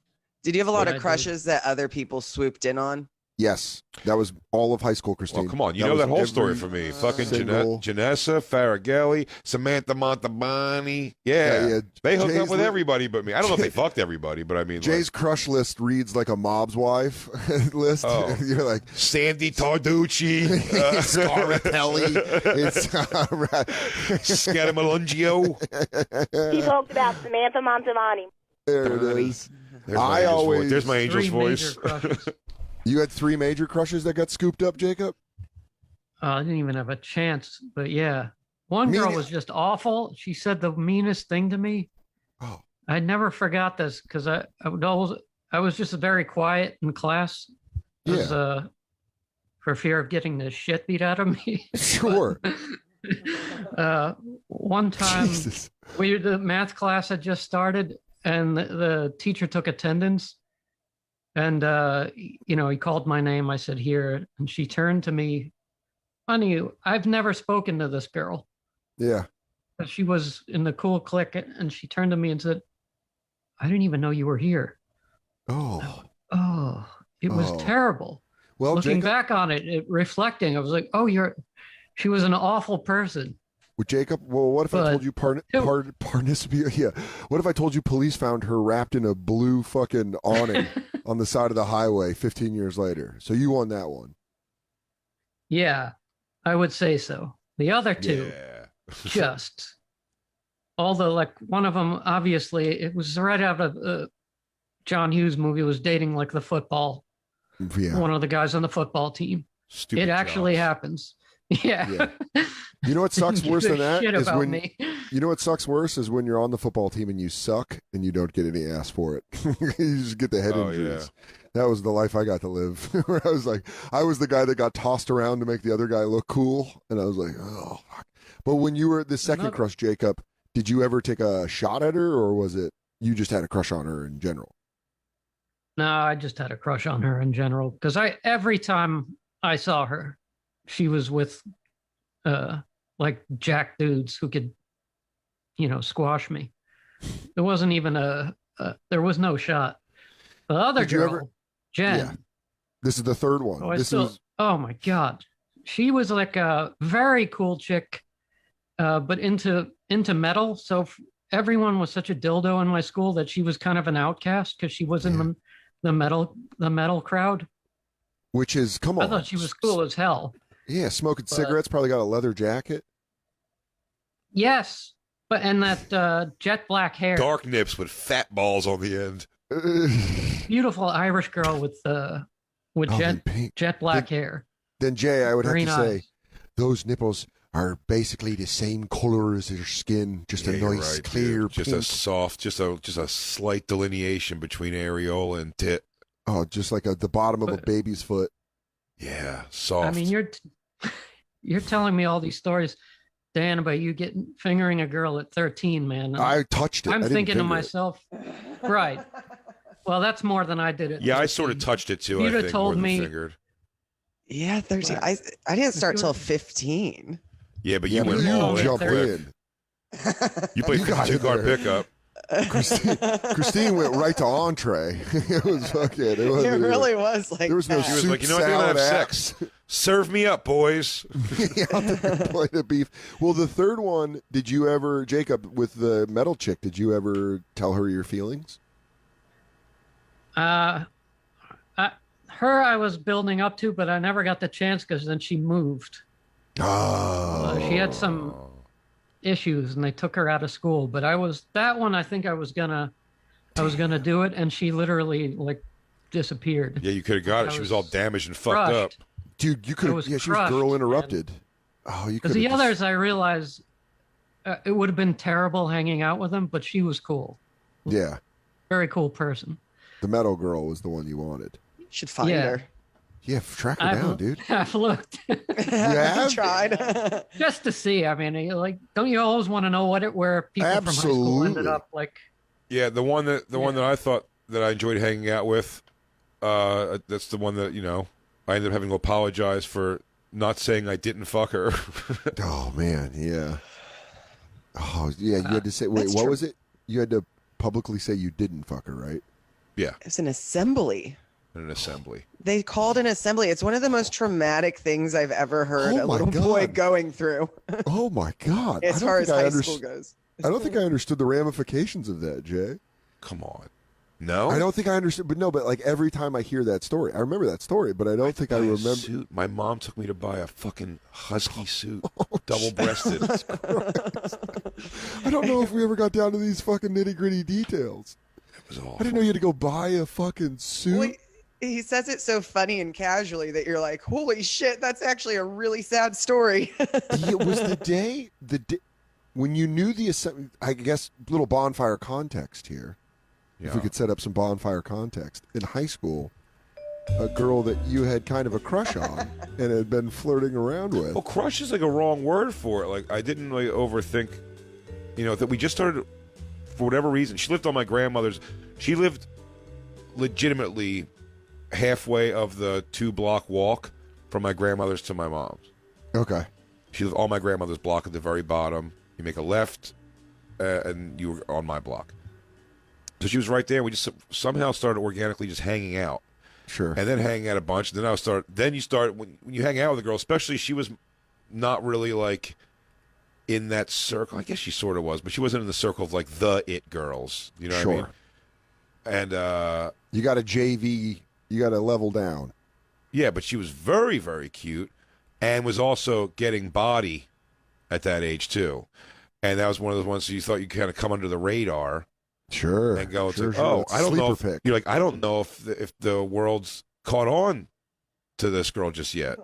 Did you have a lot of crushes that other people swooped in on? Yes, that was all of high school, Christine. Well, come on, you know that whole story for me. Fucking Janessa, Faragelli, Samantha Montalbani. Yeah. They hooked up with everybody but me. I don't know if they fucked everybody, but I mean, Jay's crush list reads like a mob's wife list. Oh. You're like Sandy Tarducci, Scarpelli, it's Scatamalungio. He talked about Samantha Montalbani. There it is. There's my angel's voice. You had 3 major crushes that got scooped up, Jacob? I didn't even have a chance, but yeah. One girl was just awful. She said the meanest thing to me. Oh. I never forgot this because I was just very quiet in class. For fear of getting the shit beat out of me. Sure. One time, the math class had just started, and the teacher took attendance. And, he called my name. I said, here. And she turned to me. Honey, I've never spoken to this girl. Yeah. But she was in the cool clique. And she turned to me and said, I didn't even know you were here. Oh. It was terrible. Well, looking back on it, reflecting, I was like, she was an awful person. With Jacob, what if I told you what if I told you police found her wrapped in a blue fucking awning on the side of the highway 15 years later? So you won that one. Yeah, I would say so. The other two, just, although like one of them, obviously, it was right out of John Hughes movie, was dating like the football, one of the guys on the football team. Stupid. It actually happens. Yeah. You know what sucks worse than that is when you know what sucks worse is when you're on the football team and you suck and you don't get any ass for it. You just get the head injuries. That was the life I got to live. Where I was the guy that got tossed around to make the other guy look cool, and I was like, oh fuck. But when you were the second crush, Jacob, did you ever take a shot at her, or was it you just had a crush on her in general? No, I just had a crush on her in general because every time I saw her, she was with like jack dudes who could, squash me. There wasn't even there was no shot. The other girl, Jen. Yeah. This is the third one. Oh my God. She was like a very cool chick, but into metal. So everyone was such a dildo in my school that she was kind of an outcast because she was in the metal crowd. Which is, come on. I thought she was cool as hell. Yeah, smoking cigarettes, probably got a leather jacket. Yes, and that jet black hair. Dark nips with fat balls on the end. Beautiful Irish girl with jet black hair. Then Jay, I would have to nice. say, those nipples are basically the same color as your skin, just a nice clear just pink. a soft, just a slight delineation between areola and tit. Oh, just like the bottom of a baby's foot. Yeah, soft. I mean, you're telling me all these stories, Dan, about you fingering a girl at 13, man. I touched it. I'm thinking to myself, right. Well, that's more than I did it. Yeah, I sort of touched it too. You'd I have think, told more me. than fingered. Yeah, 13. I didn't start till 15. Yeah, but you went all in quick. You played 52-card pickup. Christine went right to entree. It was fucking. It really was like. There was no She was soup, like, you know what? They're gonna have sex. Serve me up, boys. Plate of beef. Well, the third one. Did you ever, Jacob, with the metal chick? Did you ever tell her your feelings? Her I was building up to, but I never got the chance because then she moved. Oh. She had some issues and they took her out of school. But that one. I think I was gonna do it, and she literally like disappeared. Yeah, you could have got it. She was all damaged and fucked up. Dude, you could have. Yeah, she was girl interrupted. Oh, you could. Because the others, I realized it would have been terrible hanging out with them, but she was cool. Yeah. Very cool person. The metal girl was the one you wanted. You should find her. Yeah, track her down, dude. I've looked. Yeah, tried. Just to see. I mean, like, don't you always want to know where people from high school ended up? Like, yeah, the one that I thought that I enjoyed hanging out with. That's the one that I ended up having to apologize for not saying I didn't fuck her. Oh man, yeah. Oh yeah, you had to say. Wait, what was it? You had to publicly say you didn't fuck her, right? Yeah. It's an assembly. An assembly. They called an assembly. It's one of the most traumatic things I've ever heard a little boy going through. Oh my God. As far as high school goes. I don't think I understood the ramifications of that, Jay. Come on. No? I don't think I understood, but like every time I hear that story, I remember that story, but I don't think I remember. Suit. My mom took me to buy a fucking husky suit, double-breasted. I don't know if we ever got down to these fucking nitty-gritty details. It was awful. I didn't know you had to go buy a fucking suit. Well, he says it so funny and casually that you're like, holy shit, that's actually a really sad story. It was the day when you knew the assembly. I guess little bonfire context here. Yeah. If we could set up some bonfire context. In high school, a girl that you had kind of a crush on and had been flirting around with. Well, crush is like a wrong word for it. Like, I didn't really overthink, that we just started, for whatever reason. She lived on my grandmother's. She lived legitimately halfway of the 2-block walk from my grandmother's to my mom's. Okay. She lived on my grandmother's block at the very bottom. You make a left, and you were on my block. So she was right there. We just somehow started organically just hanging out. Sure. And then hanging out a bunch. And then you start when you hang out with a girl, especially she was not really like in that circle. I guess she sort of was, but she wasn't in the circle of like the it girls. You know what I mean? And you got a JV, you got to level down. Yeah, but she was very, very cute and was also getting body at that age too. And that was one of those ones you thought you kind of come under the radar. Sure. And go, sure. I don't know. You're like, I don't know if the world's caught on to this girl just yet.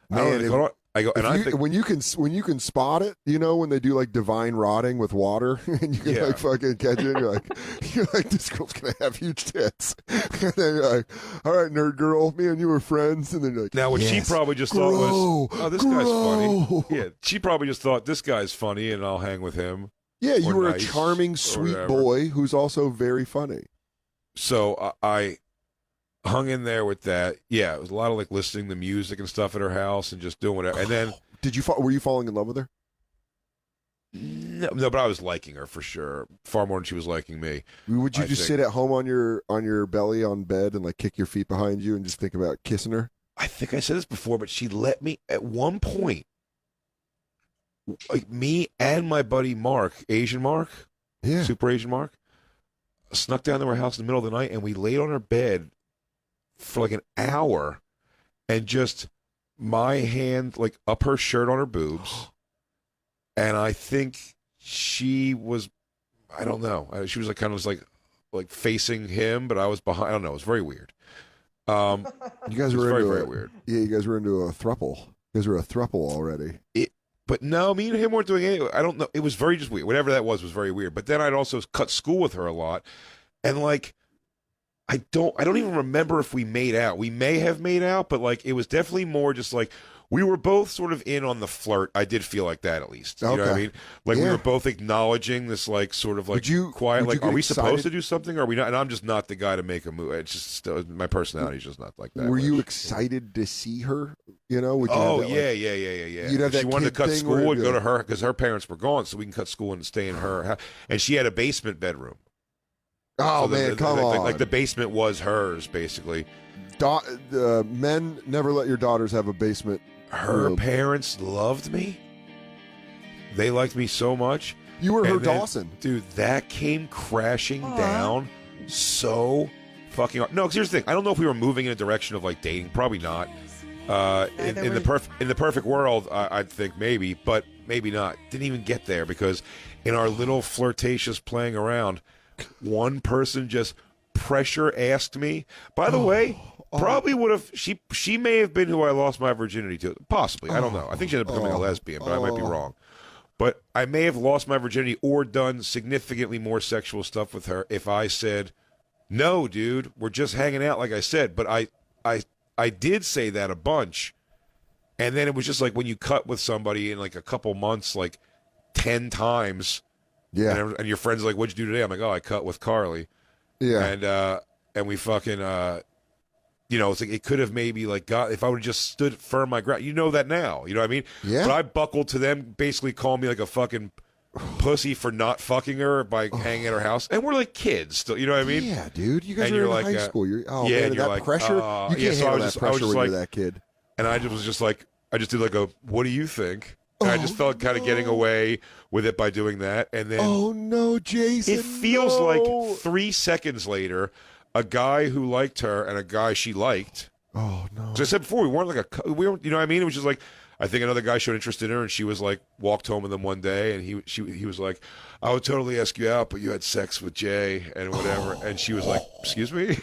Man, when you can spot it, when they do like divine rotting with water, and you can like fucking catch it, you're like, this girl's gonna have huge tits. And then you're like, all right, nerd girl, me and you were friends, and then you're like, now what she probably just thought was, oh, this guy's funny. Yeah, she probably just thought this guy's funny, and I'll hang with him. Yeah, you were nice, a charming, sweet boy who's also very funny. So I hung in there with that. Yeah, it was a lot of like listening to music and stuff at her house and just doing whatever. And then, were you falling in love with her? No, but I was liking her for sure, far more than she was liking me. Would you just sit at home on your belly on bed and like kick your feet behind you and just think about kissing her? I think I said this before, but she let me at one point. Like me and my buddy Mark, Asian Mark, Super Asian Mark, snuck down to our house in the middle of the night, and we laid on her bed for like an hour, and just my hand like up her shirt on her boobs, and I think she was, I don't know, she was like kind of like facing him, but I was behind. I don't know. It was very weird. You guys were very, very weird. Yeah, you guys were into a throuple. You guys were a throuple already. But no, me and him weren't doing anything. I don't know. It was very just weird. Whatever that was very weird. But then I'd also cut school with her a lot. And like, I don't even remember if we made out. We may have made out, but like, it was definitely more just like, we were both sort of in on the flirt. I did feel like that, at least. You know what I mean? Like, we were both acknowledging this, like, sort of like quiet, like, are we supposed to do something? Or are we not? And I'm just not the guy to make a move. It's just, my personality is just not like that. Were you excited to see her? Would you yeah. You'd have that she wanted to cut school and go to her, because her parents were gone, so we can cut school and stay in her house. And she had a basement bedroom. Oh, so man, come on. Like, the basement was hers, basically. Men, never let your daughters have a basement. Her parents loved me. They liked me so much. You were her Dawson. Dude, that came crashing down so fucking hard. No, because here's the thing. I don't know if we were moving in a direction of like dating. Probably not. In the perfect world, I'd think maybe. But maybe not. Didn't even get there because in our little flirtatious playing around, one person just pressure asked me. By the way, probably would have. She may have been who I lost my virginity to. Possibly, I don't know. I think she ended up becoming a lesbian, but I might be wrong. But I may have lost my virginity or done significantly more sexual stuff with her if I said, "No, dude, we're just hanging out," like I said. But I did say that a bunch, and then it was just like when you cut with somebody in like a couple months, like 10 times. Yeah. And your friend's like, "What'd you do today?" I'm like, "Oh, I cut with Carly." Yeah. And we fucking it's like it could have maybe like got if I would have just stood firm my ground. You know that now. You know what I mean? Yeah. But I buckled to them, basically calling me like a fucking pussy for not fucking her by hanging at her house. And we're like kids still. You know what I mean? Yeah, dude. You guys And are you're in like, high school. You're yeah, man, and you're that like, pressure. You can't so handle that pressure when like, you're that kid. And I was just like, I just did like a, "What do you think?" And I just felt kind of getting away with it by doing that. And then Oh no, Jason! it feels no. like 3 seconds later, a guy who liked her and a guy she liked. Oh no! As I said before, we weren't like we weren't, you know what I mean? It was just like, I think another guy showed interest in her, and she was like, walked home with him one day, and he was like, "I would totally ask you out, but you had sex with Jay and whatever." And she was like, "Excuse me?"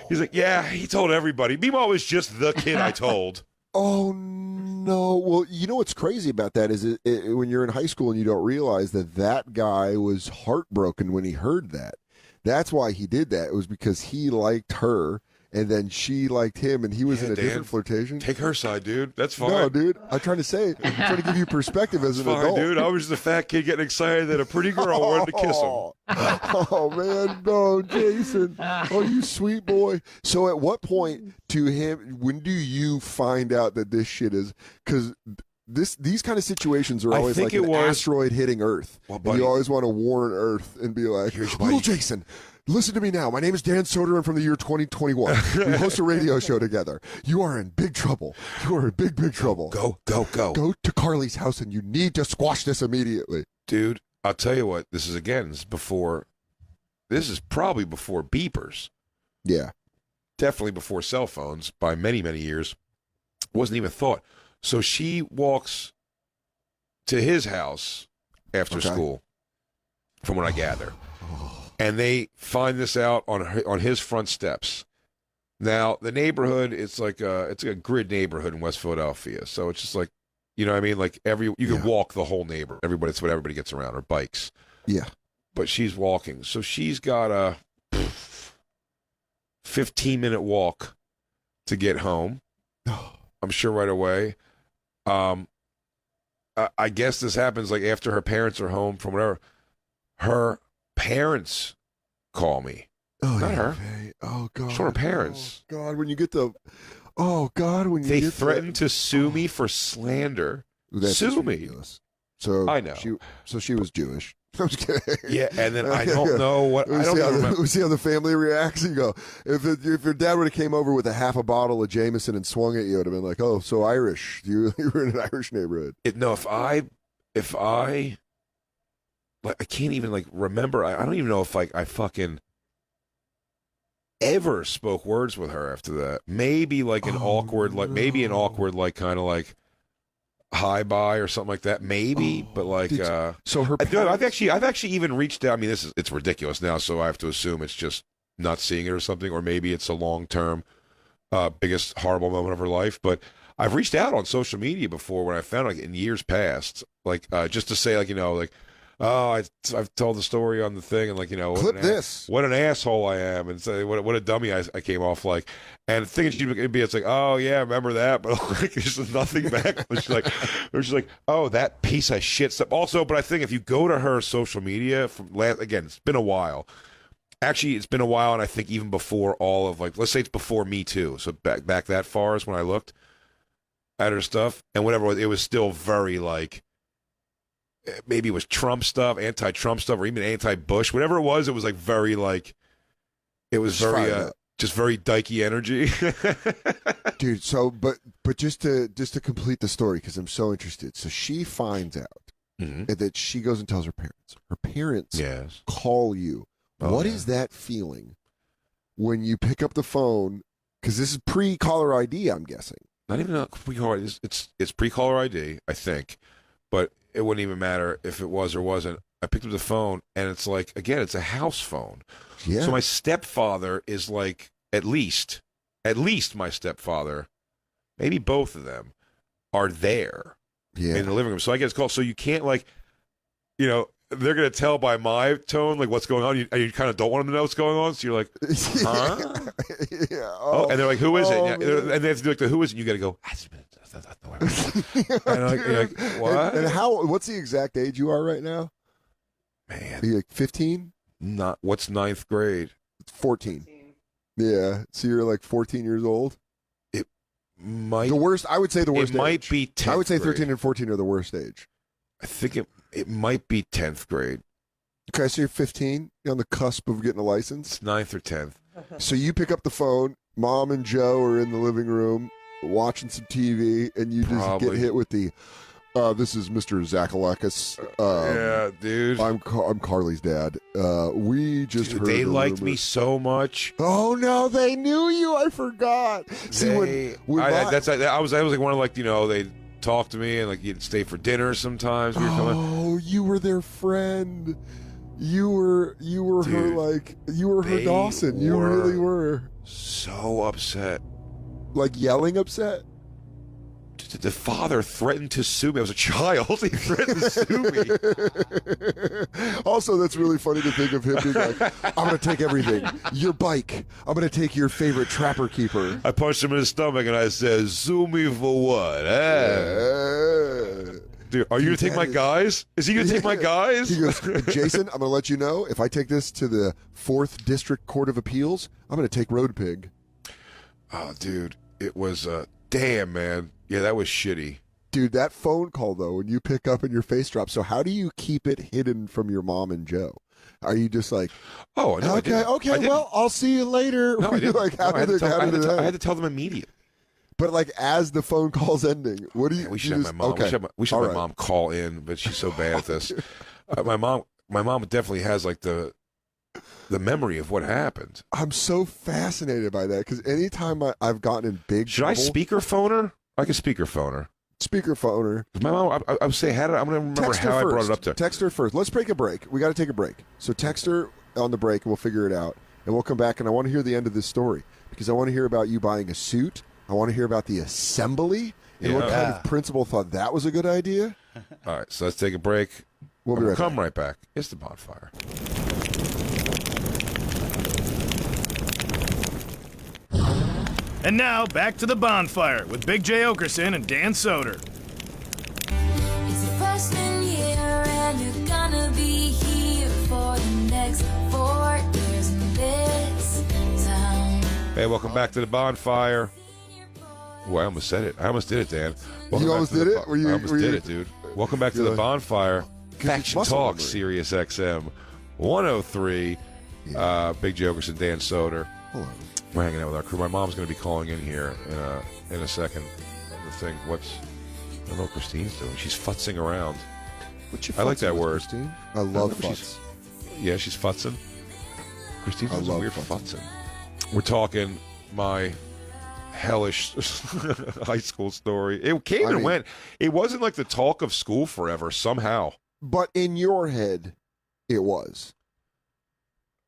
He's like, "Yeah, he told everybody." Meanwhile, it was just the kid I told. Oh no! Well, you know what's crazy about that is when you're in high school and you don't realize that guy was heartbroken when he heard that. That's why he did that. It was because he liked her, and then she liked him, and he was in a different flirtation. Take her side, dude. That's fine. No, dude. I'm trying to say, I'm trying to give you perspective as an fine, adult. dude. I was just a fat kid getting excited that a pretty girl wanted to kiss him. Oh man, no, Jason. Oh, you sweet boy. So, at what point to him? When do you find out that this shit is? Because these kind of situations are I always think like an it was- asteroid hitting Earth. Well, And buddy- you always want to warn Earth and be like, Here's "Little buddy. Jason, listen to me now. My name is Dan Soder. I'm from the year 2021. We host a radio show together. You are in big trouble. You are in big trouble. Go. Go to Carly's house, and you need to squash this immediately." Dude, I'll tell you what, this is probably before beepers. Yeah. Definitely before cell phones by many, many years. Wasn't even thought. So she walks to his house after school, from what I gather. And they find this out on his front steps. Now, the neighborhood, it's like a grid neighborhood in West Philadelphia. So it's just like, you know what I mean? Like you can walk the whole neighborhood. It's what everybody gets around, or bikes. Yeah. But she's walking. So she's got a 15-minute walk to get home. I'm sure right away. I guess this happens like after her parents are home from whatever. Her parents call me. Oh, Not yeah, her. okay. Oh God. Sure, her parents. Oh God, when you get the. Oh God, when you They get threatened to sue me for slander. That's Sue me. ridiculous. So I know. She was Jewish. I'm just kidding. Yeah, and then I don't know what. I don't even remember. We see how the family reacts. You go, if your dad would have came over with a half a bottle of Jameson and swung at you, it would have been like, "Oh, so Irish? You were in an Irish neighborhood." No, if I, like, I can't even like remember. I don't even know if like I fucking ever spoke words with her after that. Maybe like an awkward, like maybe an awkward, like kind of like hi bye or something like that. Maybe, but like so her. I've actually even reached out. I mean, it's ridiculous now, so I have to assume it's just not seeing it or something, or maybe it's a long term biggest horrible moment of her life. But I've reached out on social media before when I found like in years past, like just to say like, you know, like, oh, I've told the story on the thing, and like, you know, Clip this. What an asshole I am, and say what a dummy I came off like. And thinking she'd be, it's like, oh yeah, remember that, but like there's nothing back. She's like, oh, that piece of shit stuff. Also, but I think if you go to her social media again, it's been a while. Actually, it's been a while, and I think even before all of like, let's say it's before Me Too, so back that far is when I looked at her stuff, and whatever it was still very like. Maybe it was Trump stuff, anti-Trump stuff, or even anti-Bush. Whatever it was like very like, it was very just very dykey energy. Dude, so but just to complete the story, because I'm so interested. So she finds out that she goes and tells her parents. Her parents call you. What is that feeling when you pick up the phone? Because this is pre-caller ID, I'm guessing. not even a pre-caller. It's pre-caller ID, I think, but it wouldn't even matter if it was or wasn't. I picked up the phone, and it's like, again, it's a house phone. Yeah. So my stepfather is like, at least my stepfather, maybe both of them, are there in the living room. So I get this call. So you can't, like, you know, they're going to tell by my tone, like, what's going on. You kind of don't want them to know what's going on. So you're like, huh? Yeah. Oh, and they're like, who is it? man. And they have to do like the who is it? And you got to go, and you're like, what? And what's the exact age you are right now? Man. Are you like 15? What's ninth grade? 14. Yeah. So you're like 14 years old? Might the worst, I would say the worst It might age. be 10th I would say 13 grade. and 14 are the worst age. I think it might be 10th grade. Okay, so you're 15. You're on the cusp of getting a license. It's 9th or 10th. So you pick up the phone. Mom and Joe are in the living room watching some TV, and you just get hit with the, this is Mr. Zachalakis. Yeah, dude. I'm Carly's dad. We just heard they the liked rumor. me so much. Oh no, they knew you. I forgot. See, I was like one of, like, you know, they talked to me and like you'd stay for dinner sometimes. We were coming. You were their friend. You were Dude, her Dawson. You really were. So upset. Like yelling upset? The father threatened to sue me. I was a child. He threatened to sue me. Also, that's really funny to think of him being like, I'm going to take everything. Your bike. I'm going to take your favorite trapper keeper. I punched him in his stomach and I said, sue me for what? Dude, are you going to take my guys? Is he going to take my guys? He goes, Jason, I'm going to let you know, if I take this to the 4th District Court of Appeals, I'm going to take Road Pig. Oh, dude, it was, damn, man. Yeah, that was shitty. Dude, that phone call, though, when you pick up and your face drops, so how do you keep it hidden from your mom and Joe? Are you just like, oh, no, okay, well, I'll see you later? No, I didn't. Like, I had to tell them immediately. But like as the phone call's ending, what do you? We should have my mom. Okay. We should have my mom call in, but she's so bad at this. My mom definitely has like the memory of what happened. I'm so fascinated by that because anytime I've gotten in big should I speakerphone her? I can speakerphone her. Speakerphone her. My mom. I would say I'm going to remember text how I brought it up to her. Text her first. Let's take a break. We got to take a break. So text her on the break, and we'll figure it out. And we'll come back, and I want to hear the end of this story because I want to hear about you buying a suit. I want to hear about the assembly and what kind of principal thought that was a good idea. All right, so let's take a break. We'll come right back. It's the Bonfire. And now, back to the Bonfire with Big J. Oakerson and Dan Soder. It's your freshman year and you're gonna be here for the next 4 years in this town. Hey, welcome back to the Bonfire. Oh, I almost said it. I almost did it, Dan. Welcome you almost did it? I almost did it, dude. Welcome back to the Bonfire. Faction Talk, Sirius XM 103. Yeah. Big J. Oakerson, Dan Soder. Hello. We're hanging out with our crew. My mom's going to be calling in here in a second. The thing, I don't know what Christine's doing. She's futzing around. I like that word. Christine? I love futz. Yeah, she's futzing. Christine's doing weird futzing. We're talking my hellish high school story. It came and went. It wasn't like the talk of school forever somehow. But in your head, it was.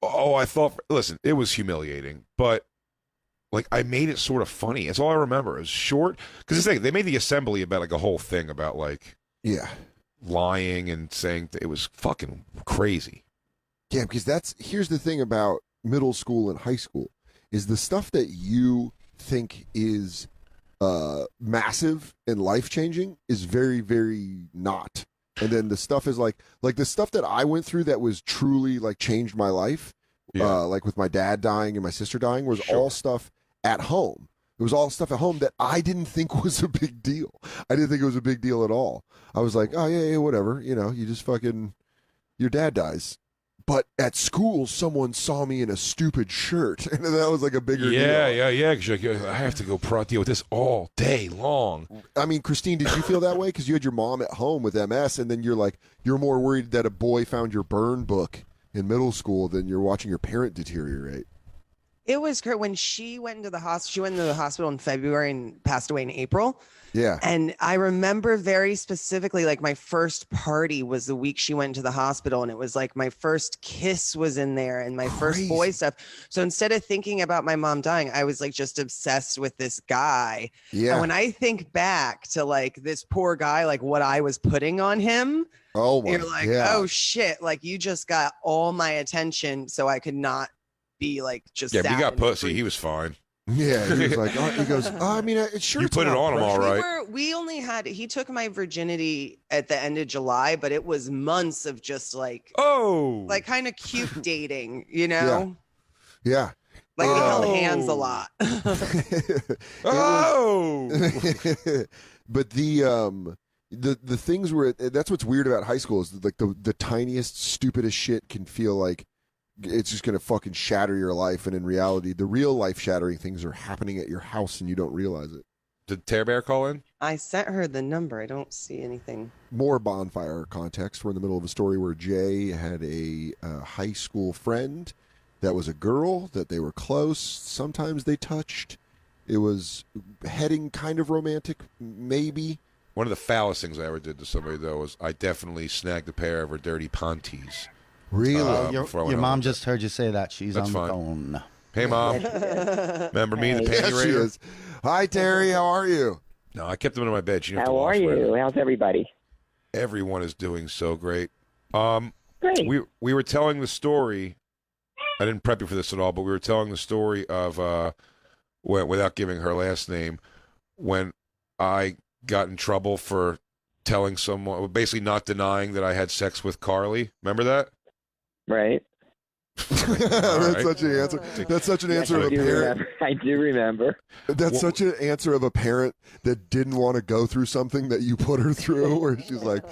Oh, I thought, listen, it was humiliating, but like I made it sort of funny. That's all I remember. It was short because they made the assembly about like a whole thing about like lying and saying it was fucking crazy. Yeah, because here's the thing about middle school and high school is the stuff that you think is massive and life-changing is very, very not. And then the stuff is like the stuff that I went through that was truly like changed my life, like with my dad dying and my sister dying, was all stuff at home. It was all stuff at home that I didn't think was a big deal. I didn't think it was a big deal at all. I was like, oh, yeah, whatever. You know, you just fucking, your dad dies. But at school, someone saw me in a stupid shirt, and that was like a bigger deal. Yeah. Because I have to go deal with this all day long. I mean, Christine, did you feel that way? Because you had your mom at home with MS, and then you're more worried that a boy found your burn book in middle school than you're watching your parent deteriorate. It was great when she went into the hospital. She went into the hospital in February and passed away in April. Yeah. And I remember very specifically, like my first party was the week she went into the hospital, and it was like my first kiss was in there and my first boy stuff. So instead of thinking about my mom dying, I was like just obsessed with this guy. Yeah. And when I think back to like this poor guy, like what I was putting on him, you're like, oh shit, like you just got all my attention, so I could not be like just. Yeah, but sad he got and pussy. He was fine. Yeah, he was like, he goes, I mean, it's sure. You put it on him all right. We only had, he took my virginity at the end of July, but it was months of just like, like kind of cute dating, you know? Yeah. Like we held hands a lot. But the things where that's what's weird about high school is like the tiniest, stupidest shit can feel like it's just going to fucking shatter your life. And in reality, the real life shattering things are happening at your house and you don't realize it. Did Tear Bear call in? I sent her the number. I don't see anything. More Bonfire context. We're in the middle of a story where Jay had a high school friend that was a girl, that they were close. Sometimes they touched. It was heading kind of romantic, maybe. One of the foulest things I ever did to somebody, though, was I definitely snagged a pair of her dirty panties. Really? Your mom just heard you say that. She's That's on fine. the phone. Hey, Mom. Remember me, the Yes, panty she raider? is. Hi, Terry. How are you? No, I kept them in my bed. She didn't have to How wash are my you? bed. How's everybody? Everyone is doing so great. Great. We were telling the story. I didn't prep you for this at all, but we were telling the story of without giving her last name, when I got in trouble for telling someone, basically not denying that I had sex with Carly. Remember that? Right. That's such an answer. That's such an answer of a parent. I do remember. That's such an answer of a parent that didn't want to go through something that you put her through, where she's like,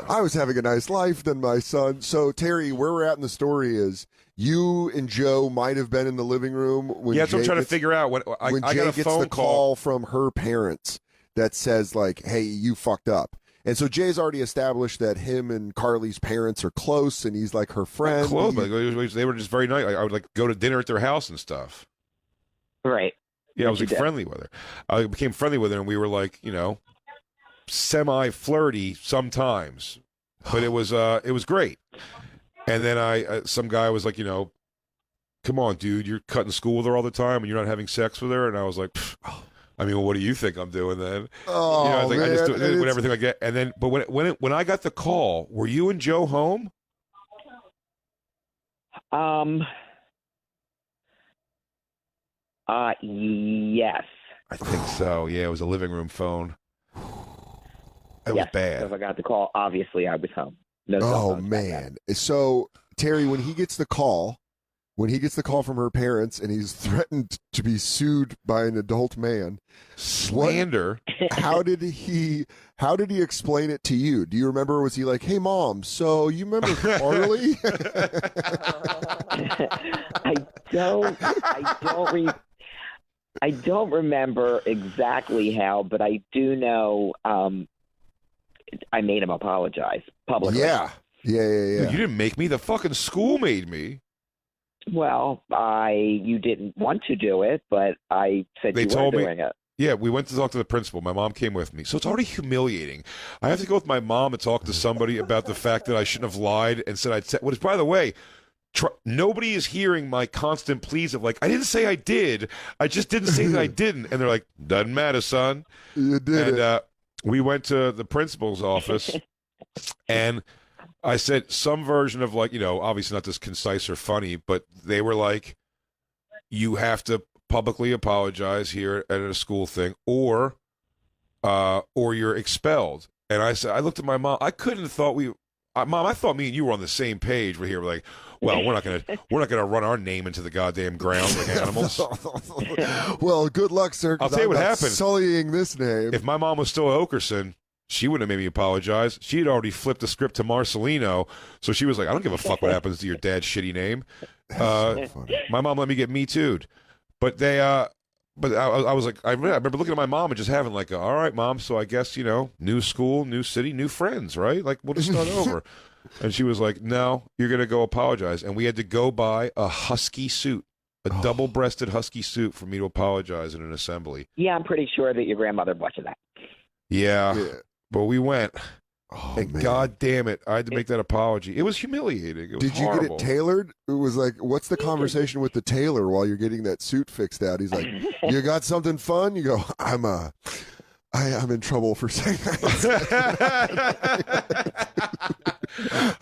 I was having a nice life, then my son. So, Terry, where we're at in the story is you and Joe might have been in the living room when Yeah, that's what I'm trying to figure out. When I Jay got a gets phone the call from her parents that says, like, hey, you fucked up. And so Jay's already established that him and Carly's parents are close, and he's like her friend. Close, but they were just very nice. I would like go to dinner at their house and stuff. Right. Yeah, I was like friendly with her. I became friendly with her, and we were like, semi-flirty sometimes. But it was great. And then some guy was like, come on, dude, you're cutting school with her all the time, and you're not having sex with her. And I was like, I mean, what do you think I'm doing then? Oh, I was like, man. I just do everything I get. And then, but when I got the call, were you and Joe home? Yes. I think so. Yeah, it was a living room phone. It was bad. If I got the call, obviously I was home. No cell Oh phones back then. man! So Terry, when he gets the call from her parents, and he's threatened to be sued by an adult man, slander. How did he explain it to you? Do you remember? Was he like, "Hey, Mom, so you remember Carly?" I don't remember exactly how, but I do know I made him apologize publicly. Yeah. You didn't make me. The fucking school made me. Well, you didn't want to do it, but I said They you told were me. doing it. Yeah, we went to talk to the principal. My mom came with me. So it's already humiliating. I have to go with my mom and talk to somebody about the fact that I shouldn't have lied and said I'd said. What is, by the way, nobody is hearing my constant pleas of like, I didn't say I did. I just didn't say that I didn't. And they're like, doesn't matter, son. You did it. We went to the principal's office, and I said some version of like, obviously not this concise or funny, but they were like, you have to publicly apologize here at a school thing, or you're expelled. And I said, I looked at my mom. I couldn't have thought Mom, I thought me and you were on the same page. We're here, we're like, well, we're not gonna run our name into the goddamn ground like animals. Well, good luck, sir. I'll tell you what happened. Sullying this name. If my mom was still at Oakerson, she wouldn't have made me apologize. She had already flipped the script to Marcelino, so she was like, I don't give a fuck what happens to your dad's shitty name. My mom let me get Me Too'd. But I was like, I remember looking at my mom and just having like, all right, Mom, so I guess, new school, new city, new friends, right? Like, we'll just start over. And she was like, no, you're going to go apologize. And we had to go buy a husky suit, a double-breasted husky suit for me to apologize in an assembly. Yeah, I'm pretty sure that your grandmother bought you that. Yeah. But we went. And man. God damn it, I had to make that apology. It was humiliating. It was Did you horrible. get it tailored? It was like, what's the conversation with the tailor while you're getting that suit fixed out? He's like, you got something fun? You go, I'm in trouble for saying that.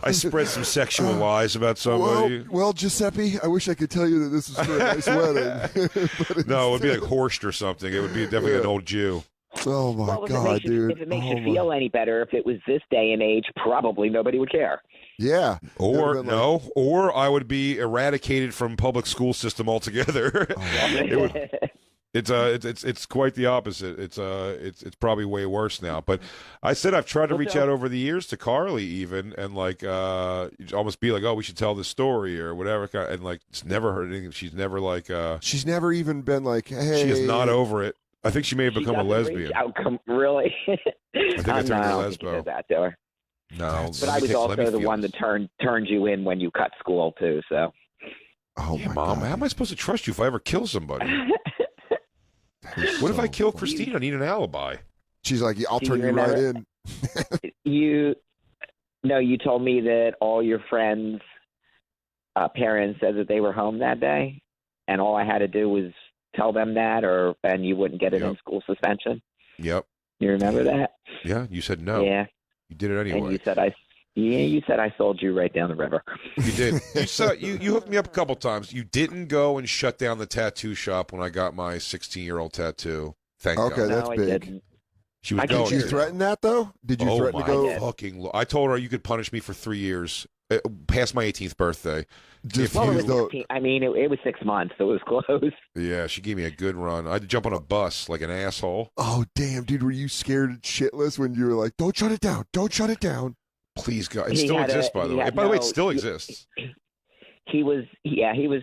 I spread some sexual lies about somebody. Well, Giuseppe, I wish I could tell you that this is for a nice wedding. No, it would be like Horst or something. It would be definitely an old Jew. Oh my God, dude! If it makes you feel any better, if it was this day and age, probably nobody would care. Yeah. Or no, or I would be eradicated from public school system altogether. It's quite the opposite. It's probably way worse now. But I said I've tried to reach out over the years to Carly even, and like almost be like, oh, we should tell this story or whatever, and like it's never heard anything. She's never like she's never even been like, hey. She is not over it. I think she may have become a lesbian. Really? I think I turned her lesbo. That to her. No, but I was also the one that turned you in when you cut school too. So. Oh yeah, Mom, how am I supposed to trust you if I ever kill somebody? What if I kill Christine? I need an alibi. She's like, I'll turn you right in. You told me that all your friends' parents said that they were home that day, and all I had to do was tell them that, and you wouldn't get an in-school suspension. Yep. You remember that? Yeah, you said no. Yeah. You did it anyway. And you said I sold you right down the river. You did. You hooked me up a couple times. You didn't go and shut down the tattoo shop when I got my 16-year-old tattoo. Thank God. Okay, that's big. Didn't. She was going. Did you threaten that though? Did you threaten to go? Fucking! I told her you could punish me for 3 years past my 18th birthday. It was 6 months, so it was close. Yeah, she gave me a good run. I had to jump on a bus like an asshole. Oh damn, dude! Were you scared shitless when you were like, "Don't shut it down! Don't shut it down"? Please, God, it still exists, by the way. By the way, it still exists. He was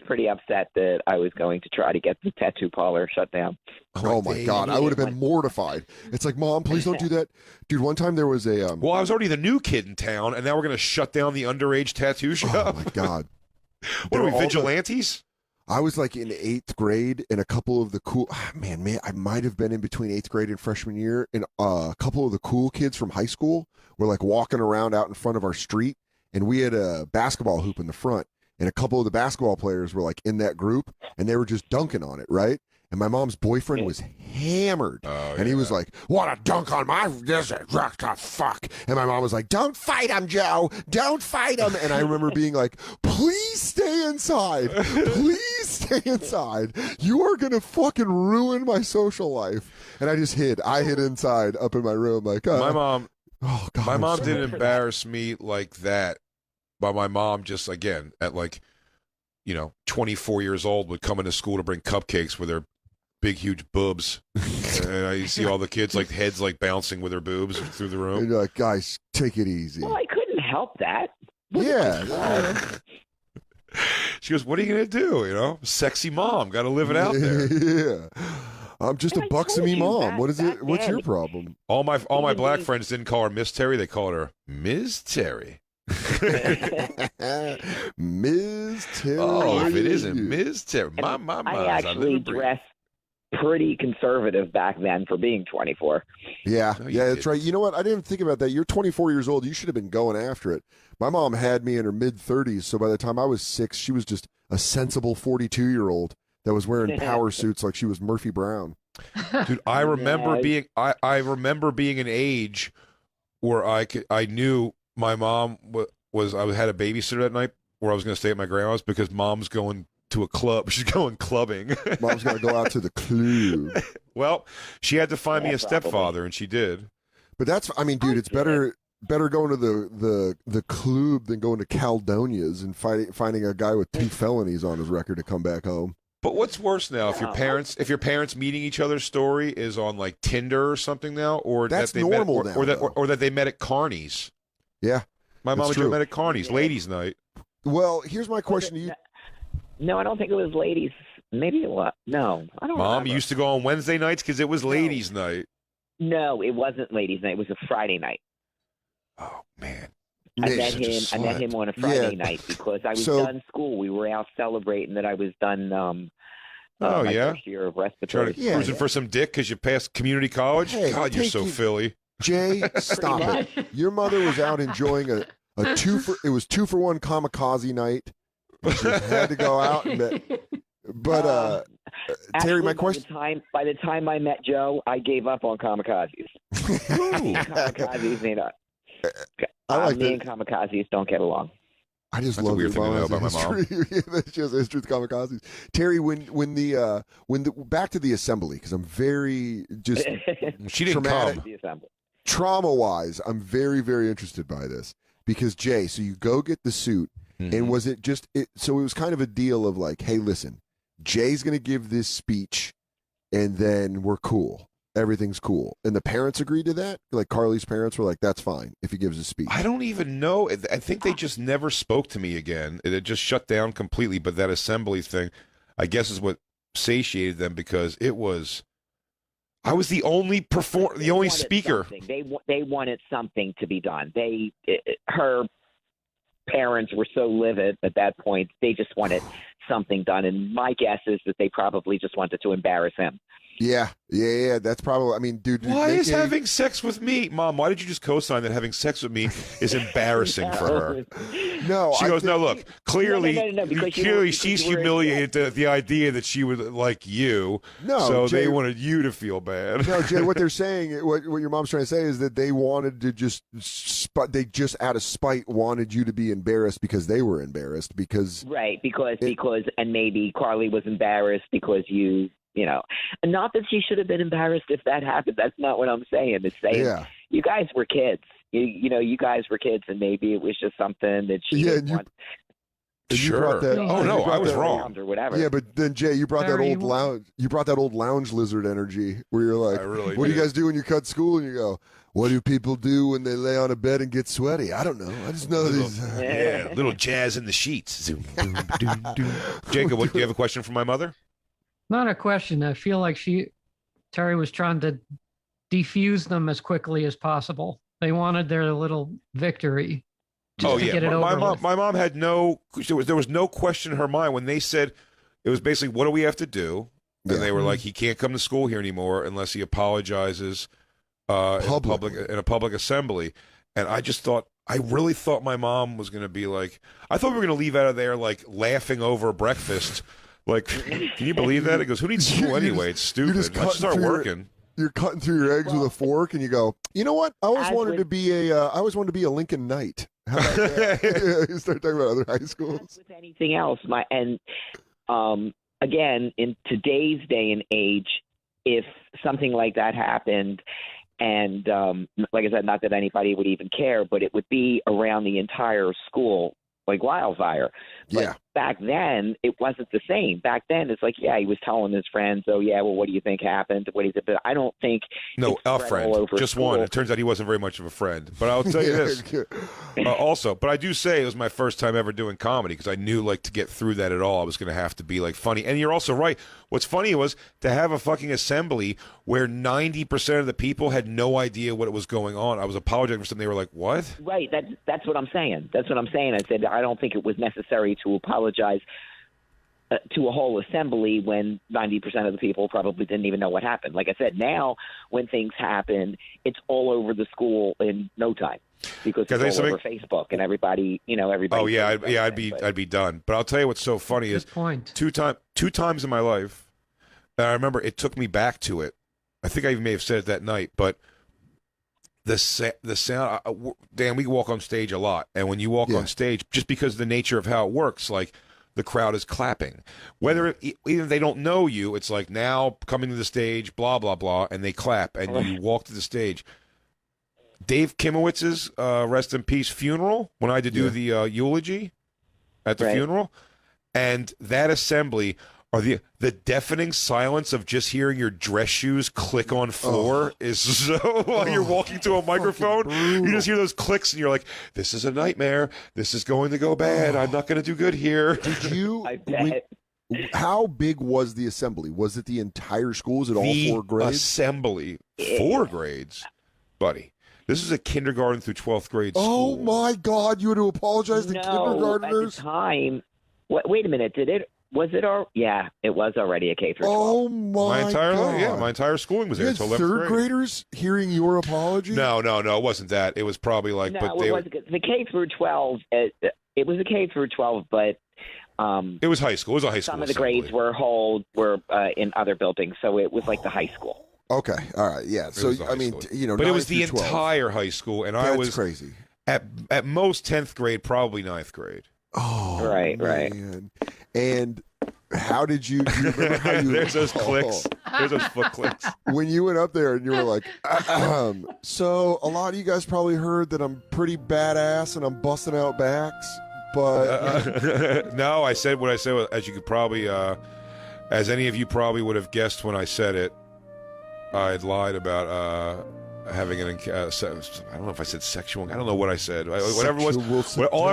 pretty upset that I was going to try to get the tattoo parlor shut down. Oh my God, I would have been mortified. It's like, Mom, please don't do that, dude. One time there was a well, I was already the new kid in town, and now we're going to shut down the underage tattoo shop. Oh my God, what are we, vigilantes? I was like in 8th grade, and a couple of the cool man, I might have been in between 8th grade and freshman year, and a couple of the cool kids from high school were like walking around out in front of our street, and we had a basketball hoop in the front. And a couple of the basketball players were like in that group, and they were just dunking on it, right? And my mom's boyfriend was hammered, and he was like, "Want to dunk on my fuck?" And my mom was like, "Don't fight him, Joe. Don't fight him." And I remember being like, "Please stay inside. Please stay inside. You are gonna fucking ruin my social life." And I just hid. I hid inside up in my room, like my mom. Oh God, my mom didn't embarrass me like that. But my mom just, again, at 24 years old, would come into school to bring cupcakes with her big, huge boobs. And I see all the kids, like, heads, like, bouncing with their boobs through the room. And you're like, guys, take it easy. Well, I couldn't help that. Yeah. She goes, what are you going to do, you know? Sexy mom, got to live it out there. Yeah. I'm just a buxomy mom. What is it? What's your problem? All my black friends didn't call her Miss Terry. They called her Ms. Terry. Ms. Terry. Oh, if it isn't Ms. Terry, my I actually dressed pretty conservative back then for being 24. Yeah, that's right. You know what? I didn't think about that. You're 24 years old. You should have been going after it. My mom had me in her mid-30s, so by the time I was 6, she was just a sensible 42-year-old that was wearing power suits like she was Murphy Brown. Dude, I remember being an age where I knew my mom I had a babysitter that night where I was going to stay at my grandma's because mom's going to a club. She's going clubbing. Mom's going to go out to the club. Well, she had to find me a stepfather, and she did. But dude, it's better going to the club than going to Caldonia's and finding a guy with 2 felonies on his record to come back home. But what's worse now, if your parents meeting each other's story is on like Tinder or something now, or that's that they normal met, now, or that they met at Carney's. Yeah, my mom and Joe met at Carney's, ladies' night. Well, here's my question to you. No, I don't think it was ladies. Maybe it was. No, I don't. Mom remember. used to go on Wednesday nights because it was ladies' night. No, it wasn't ladies' night. It was a Friday night. Oh man, Man, met such a him. I met slut. him on a Friday night because I was done school. We were out celebrating that I was done. Oh, my yeah? first year of respiratory. Cruising for some dick because you passed community college? Hey, God, you're so Philly. Jay, stop it. Your mother was out enjoying a 2-for-1 kamikaze night. She had to go out but Terry, my question. By the time I met Joe, I gave up on kamikazes. Kamikazes, me and kamikazes don't get along. I just That's love a weird your thing to know mom about my mom. She has a history with kamikazes. Terry, when the back to the assembly, because I'm very just she didn't traumatic. come. Trauma-wise, I'm very, very interested by this because Jay, so you go get the suit, and was it just it? So it was kind of a deal of like, hey, listen, Jay's going to give this speech, and then we're cool. Everything's cool. And the parents agreed to that? Like Carly's parents were like, that's fine if he gives a speech. I don't even know. I think they just never spoke to me again. It just shut down completely. But that assembly thing, I guess, is what satiated them because it was. I was the only the only speaker. They wanted something to be done. Her parents were so livid at that point. They just wanted something done. And my guess is that they probably just wanted to embarrass him. Yeah. That's probably. I mean, dude. Why is having sex with me, Mom? Why did you just co-sign that having sex with me is embarrassing for her? No, she goes. No, look. Clearly, No, she's humiliated at the idea that she would like you. No, so Jay, they wanted you to feel bad. No, Jay. What they're saying, what your mom's trying to say is that they wanted to they just out of spite wanted you to be embarrassed because they were embarrassed because because and maybe Carly was embarrassed because you. Not that she should have been embarrassed if that happened. That's not what I'm saying. It's saying you guys were kids. You guys were kids, and maybe it was just something that she didn't want. You brought that. Oh no, I was wrong. Or whatever. Yeah, but then Jay, you brought that old lounge. You brought that old lounge lizard energy where you're like, "What do you guys do when you cut school?" And you go, "What do people do when they lay on a bed and get sweaty?" I don't know. I just know these. Little jazz in the sheets. Zoom, doom, doom, doom. Jacob, do you have a question for my mother? Not a question. I feel like Terry was trying to defuse them as quickly as possible. They wanted their little victory. Just to get it over with. My mom had there was no question in her mind when they said it was basically, what do we have to do? And they were like, he can't come to school here anymore unless he apologizes in a public assembly. And I really thought my mom was going to be like, I thought we were going to leave out of there like laughing over breakfast. Like, can you believe that? It goes, who needs school anyway? It's stupid. Let's start working. You're cutting through your eggs with a fork, and you go, you know what? I always wanted to be a Lincoln Knight. How about that? You start talking about other high schools. With anything else, again, in today's day and age, if something like that happened, and like I said, not that anybody would even care, but it would be around the entire school like wildfire. But back then, it wasn't the same. Back then, it's like, he was telling his friends, oh, yeah, well, what do you think happened? What is it? But I don't think. No, a friend. Just one. It turns out he wasn't very much of a friend. But I'll tell you this. Also, but I do say it was my first time ever doing comedy because I knew, like, to get through that at all, I was going to have to be, like, funny. And you're also right. What's funny was to have a fucking assembly where 90% of the people had no idea what was going on. I was apologizing for something. They were like, what? Right. That's what I'm saying. That's what I'm saying. I said I don't think it was necessary to apologize to a whole assembly when 90% of the people probably didn't even know what happened. Like I said, now when things happen, it's all over the school in no time because it's all over Facebook and everybody. Oh yeah, I'd be done. But I'll tell you what's so funny is two times in my life, and I remember it took me back to it. I think I even may have said it that night, but the sound. Dan, we walk on stage a lot, and when you walk on stage, just because of the nature of how it works, like. The crowd is clapping. Even if they don't know you, it's like now coming to the stage, blah, blah, blah, and they clap, and you walk to the stage. Dave Kimowitz's rest in peace funeral, when I had to do the eulogy at the funeral, and that assembly, or the deafening silence of just hearing your dress shoes click on floor is so while you're walking to a microphone, you just hear those clicks and you're like, this is a nightmare. This is going to go bad. I'm not going to do good here. Did you? How big was the assembly? Was it the entire school? Was it all 4 grades? Assembly, 4 grades, buddy. This is a kindergarten through 12th grade Oh school. my God! You had to apologize to kindergartners. At the time. Wait a minute. Was it? Yeah, it was already a K through 12. Oh my God! My entire schooling was You there had until 11th third grade. graders hearing your apology. No, it wasn't that. It was probably like, No, but it they was the K through 12. It was a K through 12, but it was high school. It was a high school. Some of the grades were in other buildings, so it was like the high school. Okay, all right, yeah. So I mean, but it was the entire high school, and I was crazy. At most 10th grade, probably 9th grade. Oh, right. And how did you? Do you remember how you? There's those clicks. There's those foot clicks. When you went up there and you were like, so a lot of you guys probably heard that I'm pretty badass and I'm busting out backs, but no, I said what I said. As you could probably, as any of you probably would have guessed when I said it, I had lied about having an. I don't know if I said sexual. I don't know what I said. Whatever it was. All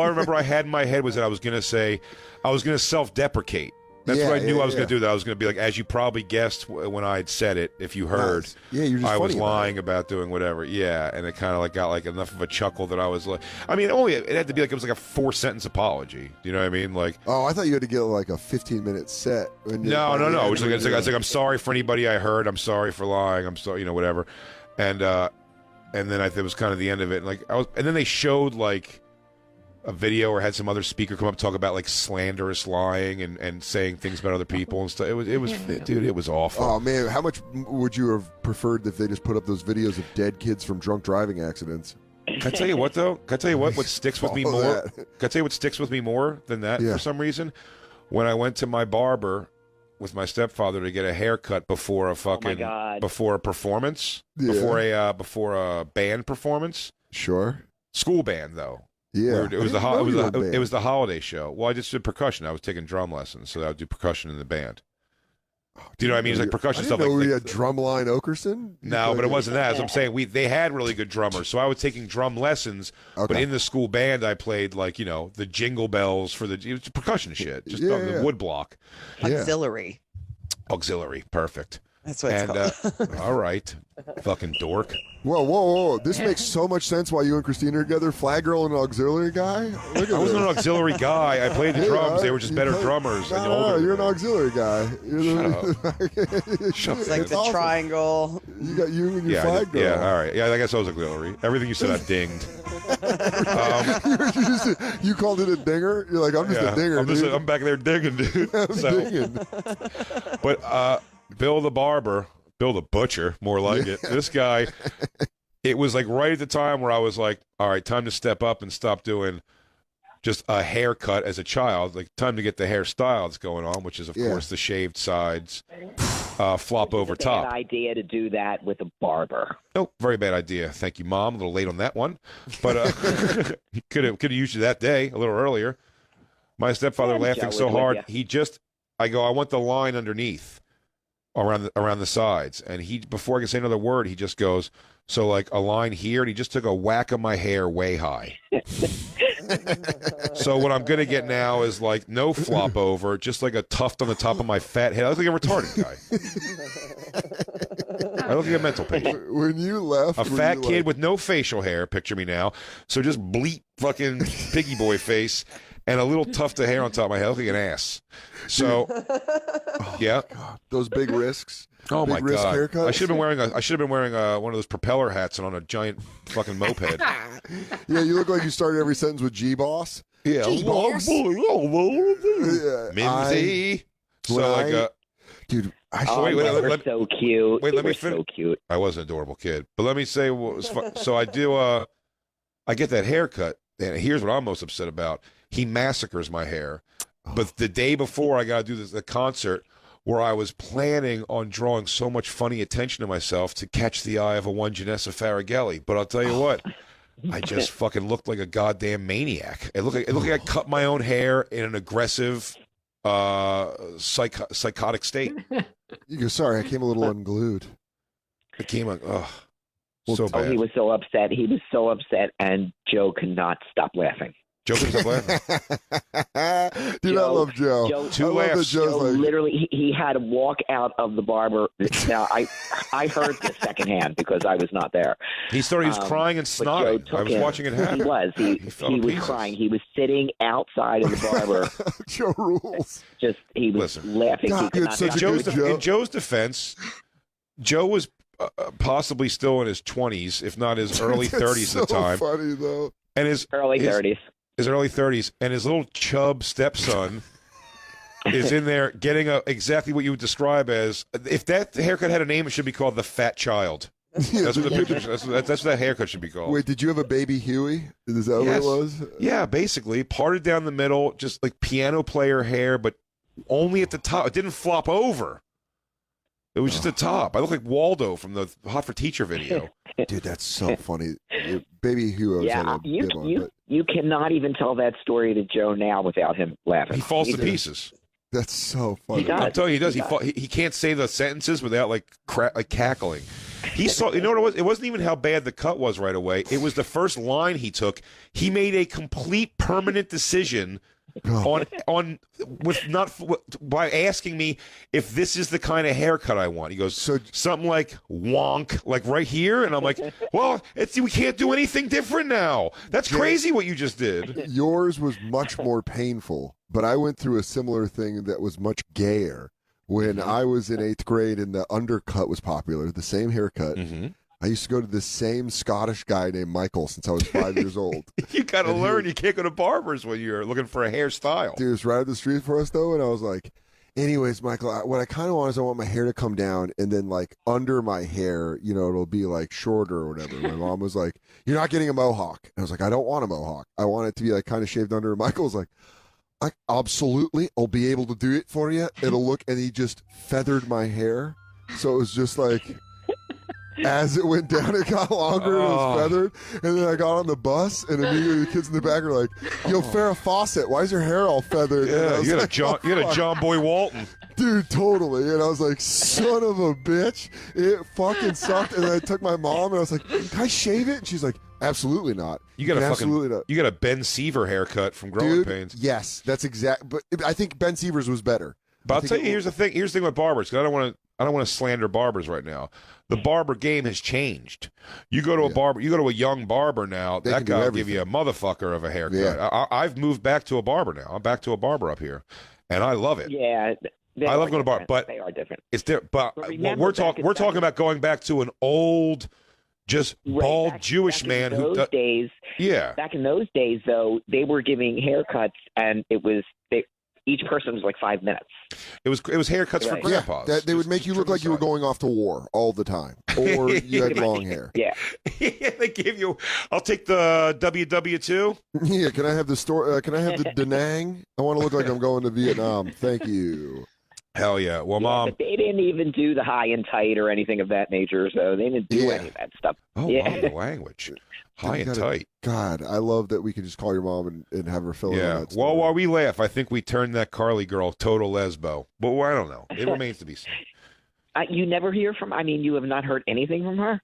I remember I had in my head was that I was going to self-deprecate. That's what I knew I was going to do. That I was going to be like, as you probably guessed when I had said it, if you heard, you're just I was funny lying about doing whatever. Yeah, and it kind of like got like enough of a chuckle that I was like, I mean, it had to be like it was like a 4-sentence apology. You know what I mean? Like, oh, I thought you had to get like a 15-minute set. No. It's like I'm sorry for anybody I heard. I'm sorry for lying. I'm sorry, whatever. And then it was kind of the end of it. And then they showed like a video or had some other speaker come up and talk about like slanderous lying and saying things about other people and stuff. It was awful. Oh man, how much would you have preferred if they just put up those videos of dead kids from drunk driving accidents? Can I tell you what though? Can I tell you what sticks with me more? Can I tell you what sticks with me more than that for some reason? When I went to my barber with my stepfather to get a haircut before a before a performance, before a band performance. Sure. School band though. Yeah, it was the holiday show. Well, I just did percussion. I was taking drum lessons, so I would do percussion in the band. Do you know what I mean? It's like percussion stuff. We had Drumline Oakerson. No, but it wasn't that. As I'm saying, they had really good drummers, so I was taking drum lessons. Okay. But in the school band, I played like the jingle bells for it was percussion shit, just the wood block. Auxiliary. Perfect. That's what it's called. All right, fucking dork. Whoa! This makes so much sense. Why you and Christina are together? Flag girl and an auxiliary guy. Look at I wasn't an auxiliary guy. I played the drums. They were just better drummers. No, you're an auxiliary guy. Shut up. It's like the awesome triangle. You got you and your flag girl. Yeah, all right. Yeah, I guess I was auxiliary. Everything you said, I dinged. You called it a dinger. You're like, I'm just a dinger. I'm back there digging, dude. Digging. But Bill the Butcher, more like it. This guy, it was like right at the time where I was like, all right, time to step up and stop doing just a haircut as a child. Like, time to get the hairstyle that's going on, which is, of course, the shaved sides, flop over top. Bad idea to do that with a barber. Nope, very bad idea. Thank you, Mom. A little late on that one. But could have used you that day, a little earlier. My stepfather laughing so hard, I want the line underneath. Around the sides, and before I can say another word, he just goes, so like a line here, and he just took a whack of my hair way high. So what I'm gonna get now is like no flop over, just like a tuft on the top of my fat head. I look like a retarded guy. I look like a mental patient. When you left, a fat kid with no facial hair. Picture me now. So just bleep fucking piggy boy face. And a little tuft of hair on top of my head. I look like an ass. So, yeah. God, those big risks. Oh, big my risk God. Haircuts. I should have been wearing one of those propeller hats and on a giant fucking moped. Yeah, you look like you started every sentence with G-Boss. Yeah. G-Boss. Mimsy. Dude, wait, so cute. Wait, let me finish. So cute. I was an adorable kid. But let me say what was fun. So I do, I get that haircut, and here's what I'm most upset about. He massacres my hair. But the day before I got to do the concert where I was planning on drawing so much funny attention to myself to catch the eye of a one Janessa Faragelli. But I'll tell you what, I just fucking looked like a goddamn maniac. It looked like I cut my own hair in an aggressive, psychotic state. You go, sorry, I came a little unglued. It came like, so bad. He was so upset. And Joe could not stop laughing. Joe couldn't stop laughing. Dude, I love Joe. Two I love that laughs. Joe's Joe like, literally, he had to walk out of the barber. Now, I heard this secondhand because I was not there. He started. He was crying and but Joe snotting. took I was him. watching it happen. He was. He fell to was pieces. crying. He was sitting outside of the barber. Joe rules. Just he was Listen. laughing. God, He could it's not such stop a Joe's good doing it. Joe. in Joe's defense, Joe was possibly still in his 20s, if not his early 30s so at the time. funny, though. And his Early 30s. His early 30s, and his little chub stepson is in there getting exactly what you would describe as, if that haircut had a name, it should be called the Fat Child. That's what the picture. That's what that haircut should be called. Wait, did you have a baby Huey? Is that Yes. what it was? Yeah, basically parted down the middle, just like piano player hair, but only at the top. It didn't flop over. It was just the top. I look like Waldo from the Hot for Teacher video. Dude, that's so funny. Baby Huey always had Yeah, a bib on, but you cannot even tell that story to Joe now without him laughing. He falls to does. pieces. that's so funny. He does. I'm telling you, he does. He can't say the sentences without like cackling. He saw. You know what it was? It wasn't even how bad the cut was right away. It was the first line he took. He made a complete permanent decision on with not by asking me if this is the kind of haircut I want. He goes something like wonk, like right here, and I'm like, well, we can't do anything different now. That's crazy what you just did. Yours was much more painful, but I went through a similar thing that was much gayer when I was in 8th grade and the undercut was popular, the same haircut. I used to go to this same Scottish guy named Michael since I was 5 years old. You got to learn. You can't go to barbers when you're looking for a hairstyle. Dude, it was right up the street for us, though, and I was like, anyways, Michael, what I kind of want is I want my hair to come down, and then, like, under my hair, you know, it'll be, like, shorter or whatever. My mom was like, you're not getting a mohawk. And I was like, I don't want a mohawk. I want it to be, like, kind of shaved under. And Michael was like, absolutely, I'll be able to do it for you. It'll look, and he just feathered my hair. So it was just like, as it went down, it got longer and it was feathered. And then I got on the bus, and immediately the kids in the back are like, yo, Farrah Fawcett, why is your hair all feathered? Yeah, you like, had a John Boy Walton. Dude, totally. And I was like, son of a bitch. It fucking sucked. And then I took my mom, and I was like, can I shave it? And she's like, absolutely not. You got absolutely not. You got a Ben Seaver haircut from Growing Dude, Pains. yes, that's exact. But I think Ben Seaver's was better. But I'll tell you, here's the thing. Here's the thing with barbers, because I don't want to slander barbers right now. The barber game has changed. You go to a barber, you go to a young barber now. That guy will give you a motherfucker of a haircut. Yeah. I've moved back to a barber now. I'm back to a barber up here, and I love it. Yeah, I love going to bar, but they are different. It's different. But remember, we're talking about going back to an old, just bald Jewish man who those days. Yeah. Back in those days, though, they were giving haircuts, and it was each person was like 5 minutes. It was haircuts for grandpas. They would make you look like you were going off to war all the time, or you had long hair. Yeah. They give you. I'll take the WW2. Yeah, can I have the store? Can I have the Da Nang? I want to look like I'm going to Vietnam. Thank you. Hell yeah. Well, Mom. But they didn't even do the high and tight or anything of that nature, so they didn't do any of that stuff. Oh, wow, the language. High and tight. God, I love that we can just call your mom and have her fill in Yeah. that Well, while we laugh, I think we turned that Carly girl total lesbo. But I don't know. It remains to be seen. You never hear from. I mean, you have not heard anything from her.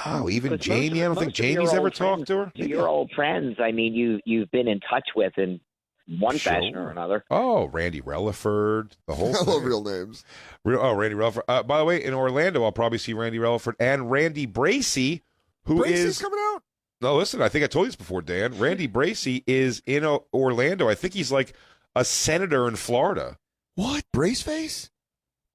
Oh, even Because Jamie. I don't think most of your Jamie's ever old talked to her. Your old friends. I mean, you've been in touch with in one fashion or another. Oh, Randy Relaford, the whole I thing. love real names. Randy Relaford. By the way, in Orlando, I'll probably see Randy Relaford and Randy Bracy, who Bracey's is coming out. No, listen, I think I told you this before, Dan. Randy Bracy is in Orlando. I think he's like a senator in Florida. What? Braceface?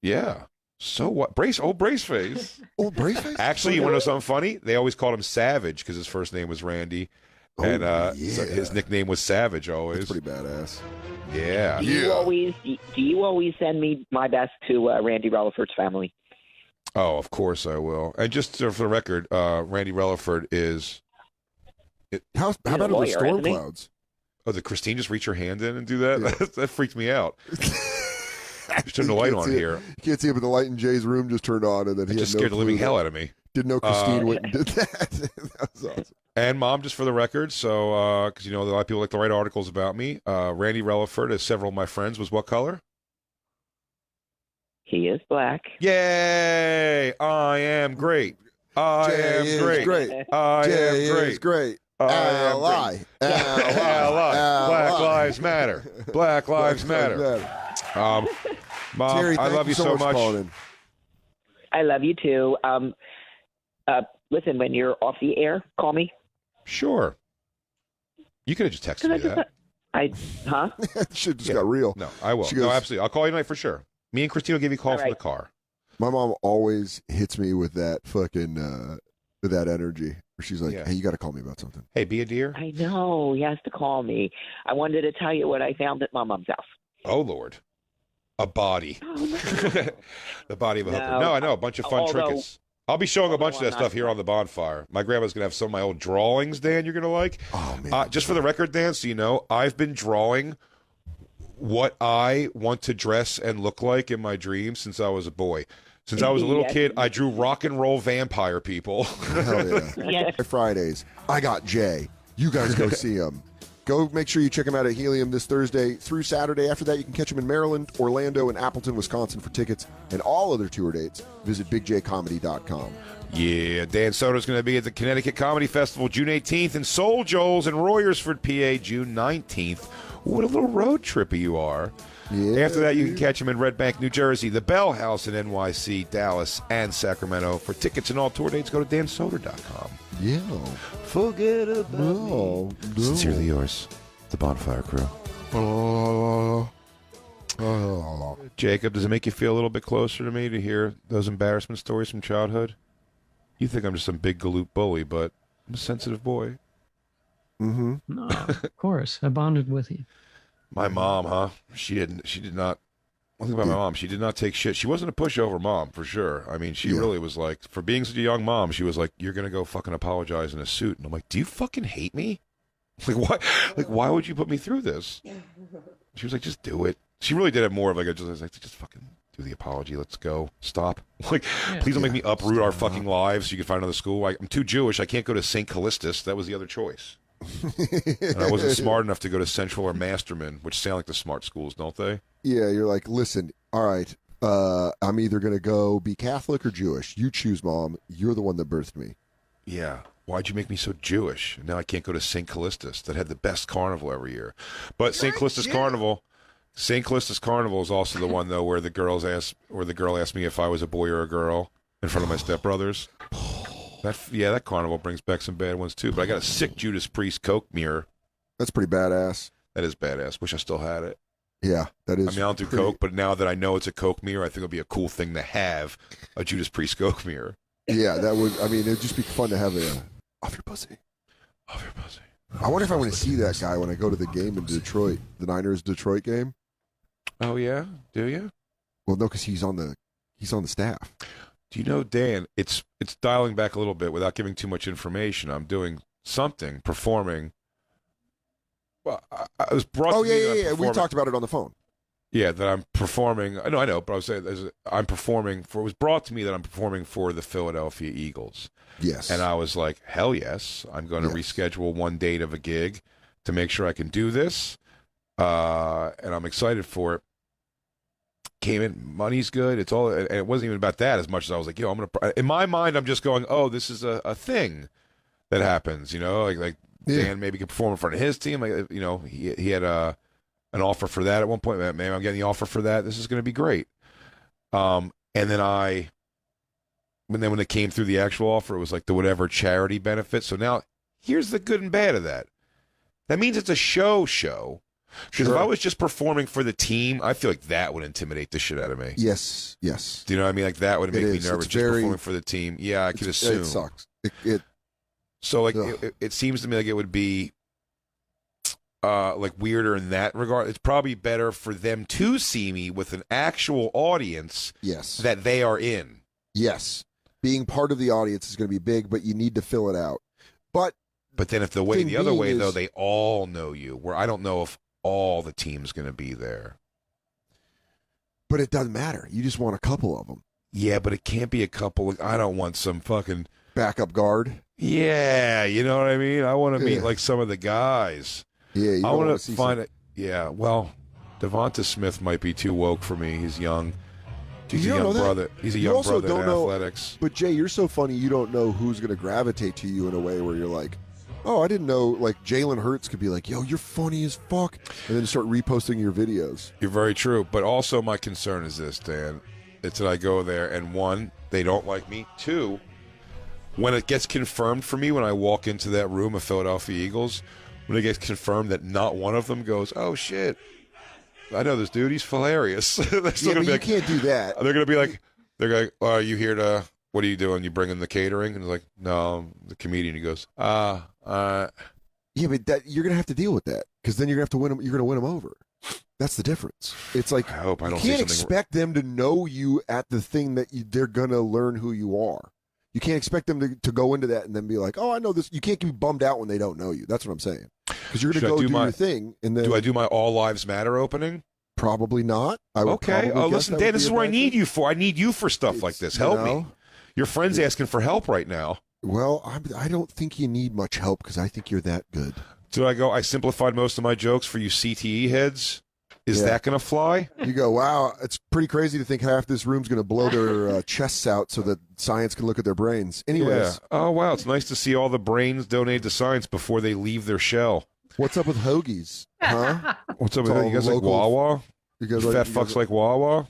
Yeah. So what? Old Braceface. Old Braceface? Actually, you want to know something funny? They always called him Savage because his first name was Randy. And so his nickname was Savage always. That's pretty badass. Yeah. Do you always send me my best to Randy Relaford's family? Oh, of course I will. And just for the record, Randy Relaford is... How about the storm clouds? Oh, did Christine just reach her hand in and do that? Yeah. that freaked me out. Just turned the light on here. You can't see it, but the light in Jay's room just turned on, and then he just had no scared the living clue hell out of me. Didn't know Christine went and did that. That was awesome. And Mom, just for the record, so because a lot of people like to write articles about me. Randy Relaford, as several of my friends, was what color? He is black. Yay! I am great. I am great. Great. I Jay am great. is great. Ally. Black Lives Matter. Black Lives Matter. Mom, Terry, I love you so much. I love you too. Listen, when you're off the air, call me. Sure. You could have just texted me that. Shit just got real. No, I will. She goes, no, absolutely. I'll call you tonight for sure. Me and Christine will give you a call from the car. My mom always hits me with that fucking with that energy. She's like, "Hey, you got to call me about something." Hey, be a dear. I know he has to call me. I wanted to tell you what I found at my mom's house. Oh Lord, a body. Oh, no. The body of a hooker. No, I know a bunch of fun trinkets. I'll be showing a bunch of that stuff here on the bonfire. My grandma's gonna have some of my old drawings, Dan. You're gonna like. Oh man! Just for the record, Dan, so you know, I've been drawing what I want to dress and look like in my dreams since I was a boy. Since I was a little kid, I drew rock and roll vampire people. Hell yeah. Fridays. I got Jay. You guys go see him. Go make sure you check him out at Helium this Thursday through Saturday. After that, you can catch him in Maryland, Orlando, and Appleton, Wisconsin for tickets and all other tour dates. Visit bigjcomedy.com. Yeah, Dan Soder's going to be at the Connecticut Comedy Festival June 18th and Soul Joel's in Royersford, PA, June 19th. What a little road tripper you are. Yeah, After that, you can catch him in Red Bank, New Jersey, the Bell House in NYC, Dallas, and Sacramento. For tickets and all tour dates, go to dansoder.com. Yeah. Forget about No. Sincerely yours, the Bonfire Crew. Jacob, does it make you feel a little bit closer to me to hear those embarrassment stories from childhood? You think I'm just some big galoot bully, but I'm a sensitive boy. Mm-hmm. No, of course. I bonded with you. My mom, huh? She did not. One thing about my mom, she did not take shit. She wasn't a pushover mom, for sure. I mean, she really was like, for being such a young mom, she was like, "You're gonna go fucking apologize in a suit." And I'm like, "Do you fucking hate me? Like, why? Like, why would you put me through this?" She was like, "Just do it." She really did have more of like just fucking do the apology. Let's go. Stop. Like, please don't make me uproot our fucking lives so you can find another school. I'm too Jewish. I can't go to St. Callistus. That was the other choice. And I wasn't smart enough to go to Central or Masterman, which sound like the smart schools, don't they? Yeah, you're like, listen, all right, I'm either going to go be Catholic or Jewish. You choose, Mom. You're the one that birthed me. Yeah. Why'd you make me so Jewish? Now I can't go to St. Callistus that had the best carnival every year. But St. Callistus Carnival is also the one, though, where the girl asked me if I was a boy or a girl in front of my stepbrothers. That carnival brings back some bad ones, too. But I got a sick Judas Priest Coke mirror. That's pretty badass. That is badass. Wish I still had it. Yeah, that is. I mean, I don't do Coke, but now that I know it's a Coke mirror, I think it'll be a cool thing to have a Judas Priest Coke mirror. Yeah, that would. I mean, it'd just be fun to have a off your pussy. Off your pussy. I wonder if I want to see that guy when I go to the game in Detroit, the Niners Detroit game. Oh yeah, do you? Well, no, because he's on the staff. Do you know, Dan? It's dialing back a little bit without giving too much information. I'm doing something, performing. Well, I was brought. Oh to me yeah. We talked about it on the phone. Yeah, that I'm performing. I know, but I was saying I'm performing for. It was brought to me that I'm performing for the Philadelphia Eagles. Yes. And I was like, hell yes, I'm going to reschedule one date of a gig to make sure I can do this, and I'm excited for it. Came in, money's good. It's all, and it wasn't even about that as much as I was like, I'm gonna. In my mind, I'm just going, oh, this is a thing that happens, like Dan maybe can perform in front of his team. Like, he had an offer for that at one point. Maybe I'm getting the offer for that. This is going to be great. And then when it came through the actual offer, it was like the whatever charity benefit. So now here's the good and bad of that. That means it's a show. Because if I was just performing for the team, I feel like that would intimidate the shit out of me. Yes. Do you know what I mean? Like that would make me nervous. Just performing for the team. Yeah, I could assume. It sucks. So like it seems to me like it would be like weirder in that regard. It's probably better for them to see me with an actual audience. Yes. That they are in. Yes. Being part of the audience is going to be big, but you need to fill it out. But then if the other way though, they all know you. Where I don't know if all the team's going to be there. But it doesn't matter. You just want a couple of them. Yeah, but it can't be a couple. I don't want some fucking backup guard. Yeah, you know what I mean? I want to meet like some of the guys. Yeah, I want to find it. Yeah, well, Devonta Smith might be too woke for me. He's young. He's a young brother. He's a young brother in athletics. But Jay, you're so funny. You don't know who's going to gravitate to you in a way where you're like, oh, I didn't know, like, Jalen Hurts could be like, yo, you're funny as fuck, and then start reposting your videos. You're very true. But also my concern is this, Dan. It's that I go there, and one, they don't like me. Two, when it gets confirmed for me when I walk into that room of Philadelphia Eagles, when it gets confirmed that not one of them goes, oh, shit, I know this dude, he's hilarious. But you can't do that. They're going to be like, oh, are you here to, what are you doing? You bringing the catering? And it's like, no, I'm the comedian. He goes, yeah, but you're going to have to deal with that, because then you're going to have to win them. You're going to win them over. That's the difference. It's like, I hope I don't you can't expect them to know you at the thing that they're going to learn who you are. You can't expect them to go into that and then be like, oh, I know this. You can't be bummed out when they don't know you. That's what I'm saying. Because you're going to go do your thing. And then, do I do my All Lives Matter opening? Probably not. Okay. Oh, listen, Dan, this is what I need you for. I need you for stuff like this. Help me. Your friend's asking for help right now. Well, I don't think you need much help, because I think you're that good. So I simplified most of my jokes for you CTE heads. Is that going to fly? You go, wow, it's pretty crazy to think half this room's going to blow their chests out so that science can look at their brains. Anyways. Yeah. Oh, wow. It's nice to see all the brains donated to science before they leave their shell. What's up with hoagies? Huh? What's up with that? You guys like Wawa? You guys fat fucks like Wawa?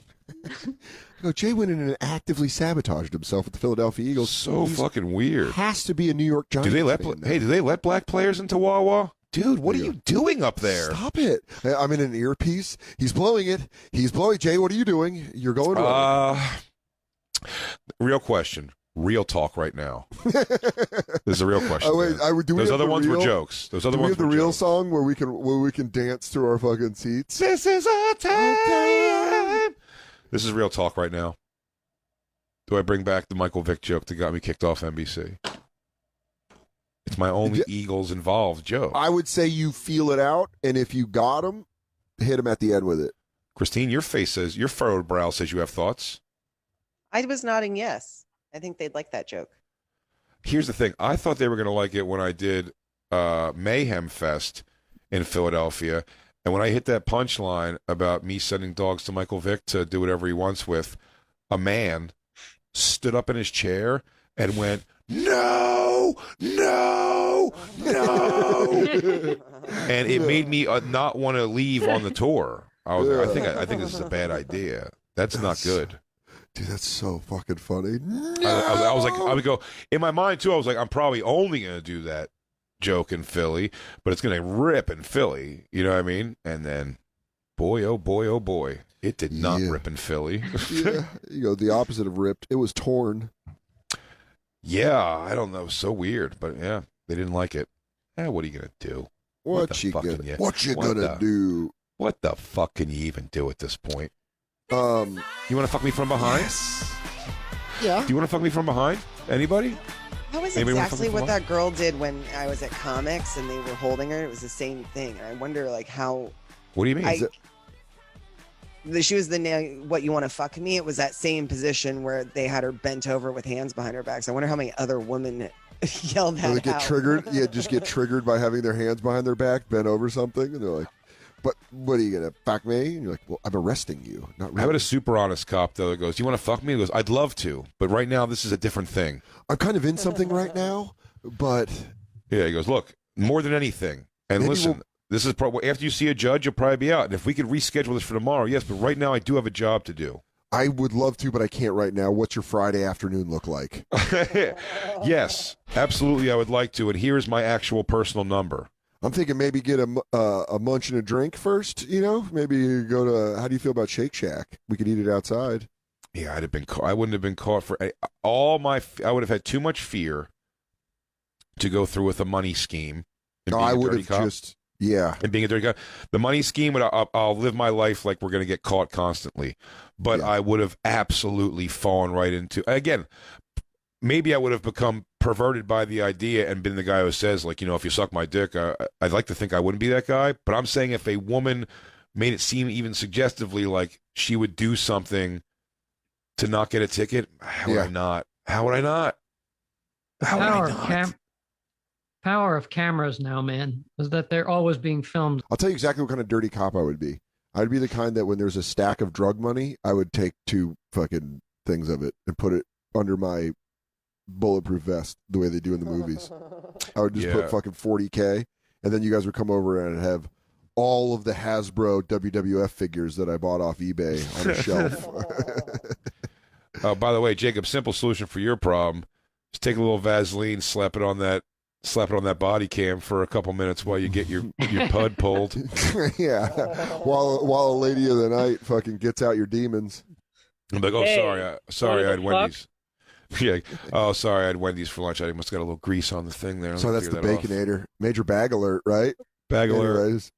Jay went in and actively sabotaged himself with the Philadelphia Eagles. So fucking weird. Has to be a New York Giants. Do they let black players into Wawa? Dude, what are you doing up there? Stop it. I'm in an earpiece. He's blowing it. Jay, what are you doing? You're going real question. Real talk right now. This is a real question. Oh, wait, those other ones were jokes. Those other ones were the real jokes. song where we can dance to our fucking seats? This is our time. This is real talk right now. Do I bring back the Michael Vick joke that got me kicked off NBC? It's my only Eagles involved joke. I would say you feel it out, and if you got him, hit him at the end with it. Christine, your furrowed brow says you have thoughts. I was nodding yes. I think they'd like that joke. Here's the thing. I thought they were going to like it when I did Mayhem Fest in Philadelphia. And when I hit that punchline about me sending dogs to Michael Vick to do whatever he wants with, a man stood up in his chair and went, no, no, no. And it made me not want to leave on the tour. I was like, I think this is a bad idea. That's not good. Dude, that's so fucking funny. I was like, I would go, in my mind too, I was like, I'm probably only going to do that joke in Philly, but it's going to rip in Philly. You know what I mean? And then, boy, oh boy, it did not rip in Philly. Yeah, the opposite of ripped. It was torn. Yeah, I don't know. So weird, but yeah, they didn't like it. What are you going to do? What you going to do? What the fuck can you even do at this point? You want to fuck me from behind? Yes. Yeah. Do you want to fuck me from behind? Anybody? That was exactly what that girl did when I was at comics and they were holding her. It was the same thing. And I wonder, how. What do you mean? She was what you want to fuck me. It was that same position where they had her bent over with hands behind her back. So I wonder how many other women yelled that out. They get triggered. Yeah, just get triggered by having their hands behind their back, bent over something, and they're like, "But what are you gonna fuck me?" And you're like, "Well, I'm arresting you." Not really. How about a super honest cop though that goes, "Do you want to fuck me?" He goes, "I'd love to, but right now this is a different thing. I'm kind of in something right now, but yeah." He goes, "Look, more than anything, and listen." This is probably after you see a judge, you'll probably be out. And if we could reschedule this for tomorrow, yes. But right now, I do have a job to do. I would love to, but I can't right now. What's your Friday afternoon look like? Yes, absolutely. I would like to. And here's my actual personal number. I'm thinking maybe get a munch and a drink first. Maybe go to. How do you feel about Shake Shack? We could eat it outside. Yeah, I'd have been. I wouldn't have been caught for all my. I would have had too much fear to go through with a money scheme. No, I would have just. Yeah. And being a dirty guy. The money scheme, I'll live my life like we're going to get caught constantly. But I would have absolutely fallen right into, again, maybe I would have become perverted by the idea and been the guy who says, if you suck my dick, I'd like to think I wouldn't be that guy. But I'm saying if a woman made it seem even suggestively like she would do something to not get a ticket, how would I not? How would I not? How would I not? Power of cameras now, man, is that they're always being filmed. I'll tell you exactly what kind of dirty cop I would be. I'd be the kind that when there's a stack of drug money, I would take 2 fucking things of it and put it under my bulletproof vest the way they do in the movies. I would just Yeah. put fucking 40K, and then you guys would come over and have all of the Hasbro WWF figures that I bought off eBay on a shelf. By the way, Jacob, simple solution for your problem is take a little Vaseline, slap it on that body cam for a couple minutes while you get your pud pulled. Yeah, while a lady of the night fucking gets out your demons. I'm like, oh, Hey, sorry, I had fuck? Wendy's. Yeah. Oh, sorry, I had Wendy's for lunch. I must have got a little grease on the thing there. So that's the Baconator. Major bag alert, right? Bag alert. Anyways.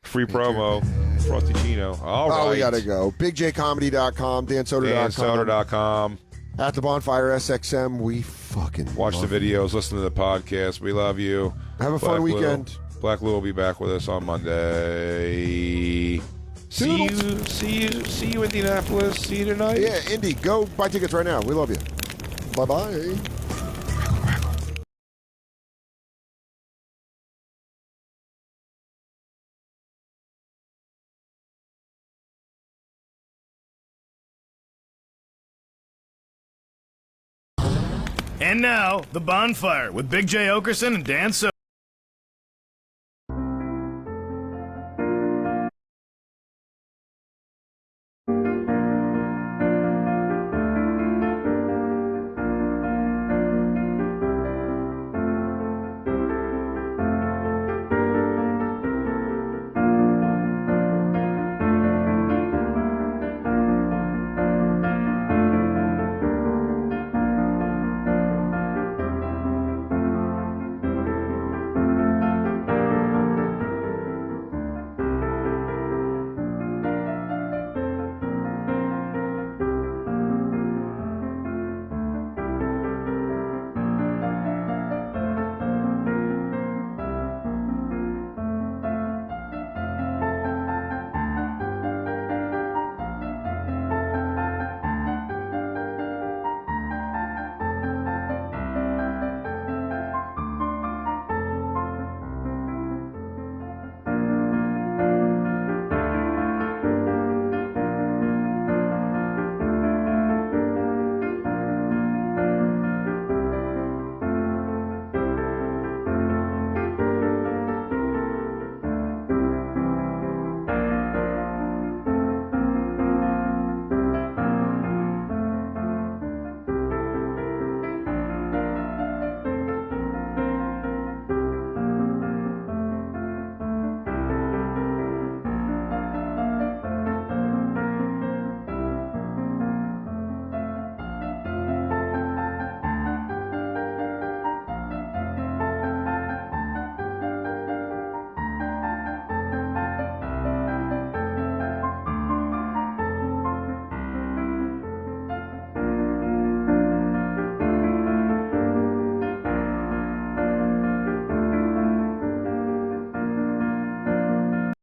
Free promo. Frosty Chino. All right. Oh, we gotta go. BigJComedy.com, DanSoder.com. DanSoder.com. At the Bonfire SXM, we fucking watch the videos, listen to the podcast. We love you. Have a fun weekend. Black Lou will be back with us on Monday. See you, Indianapolis. See you tonight. Yeah, Indy, go buy tickets right now. We love you. Bye-bye. And now, The Bonfire with Big J. Oakerson and Dan Soder.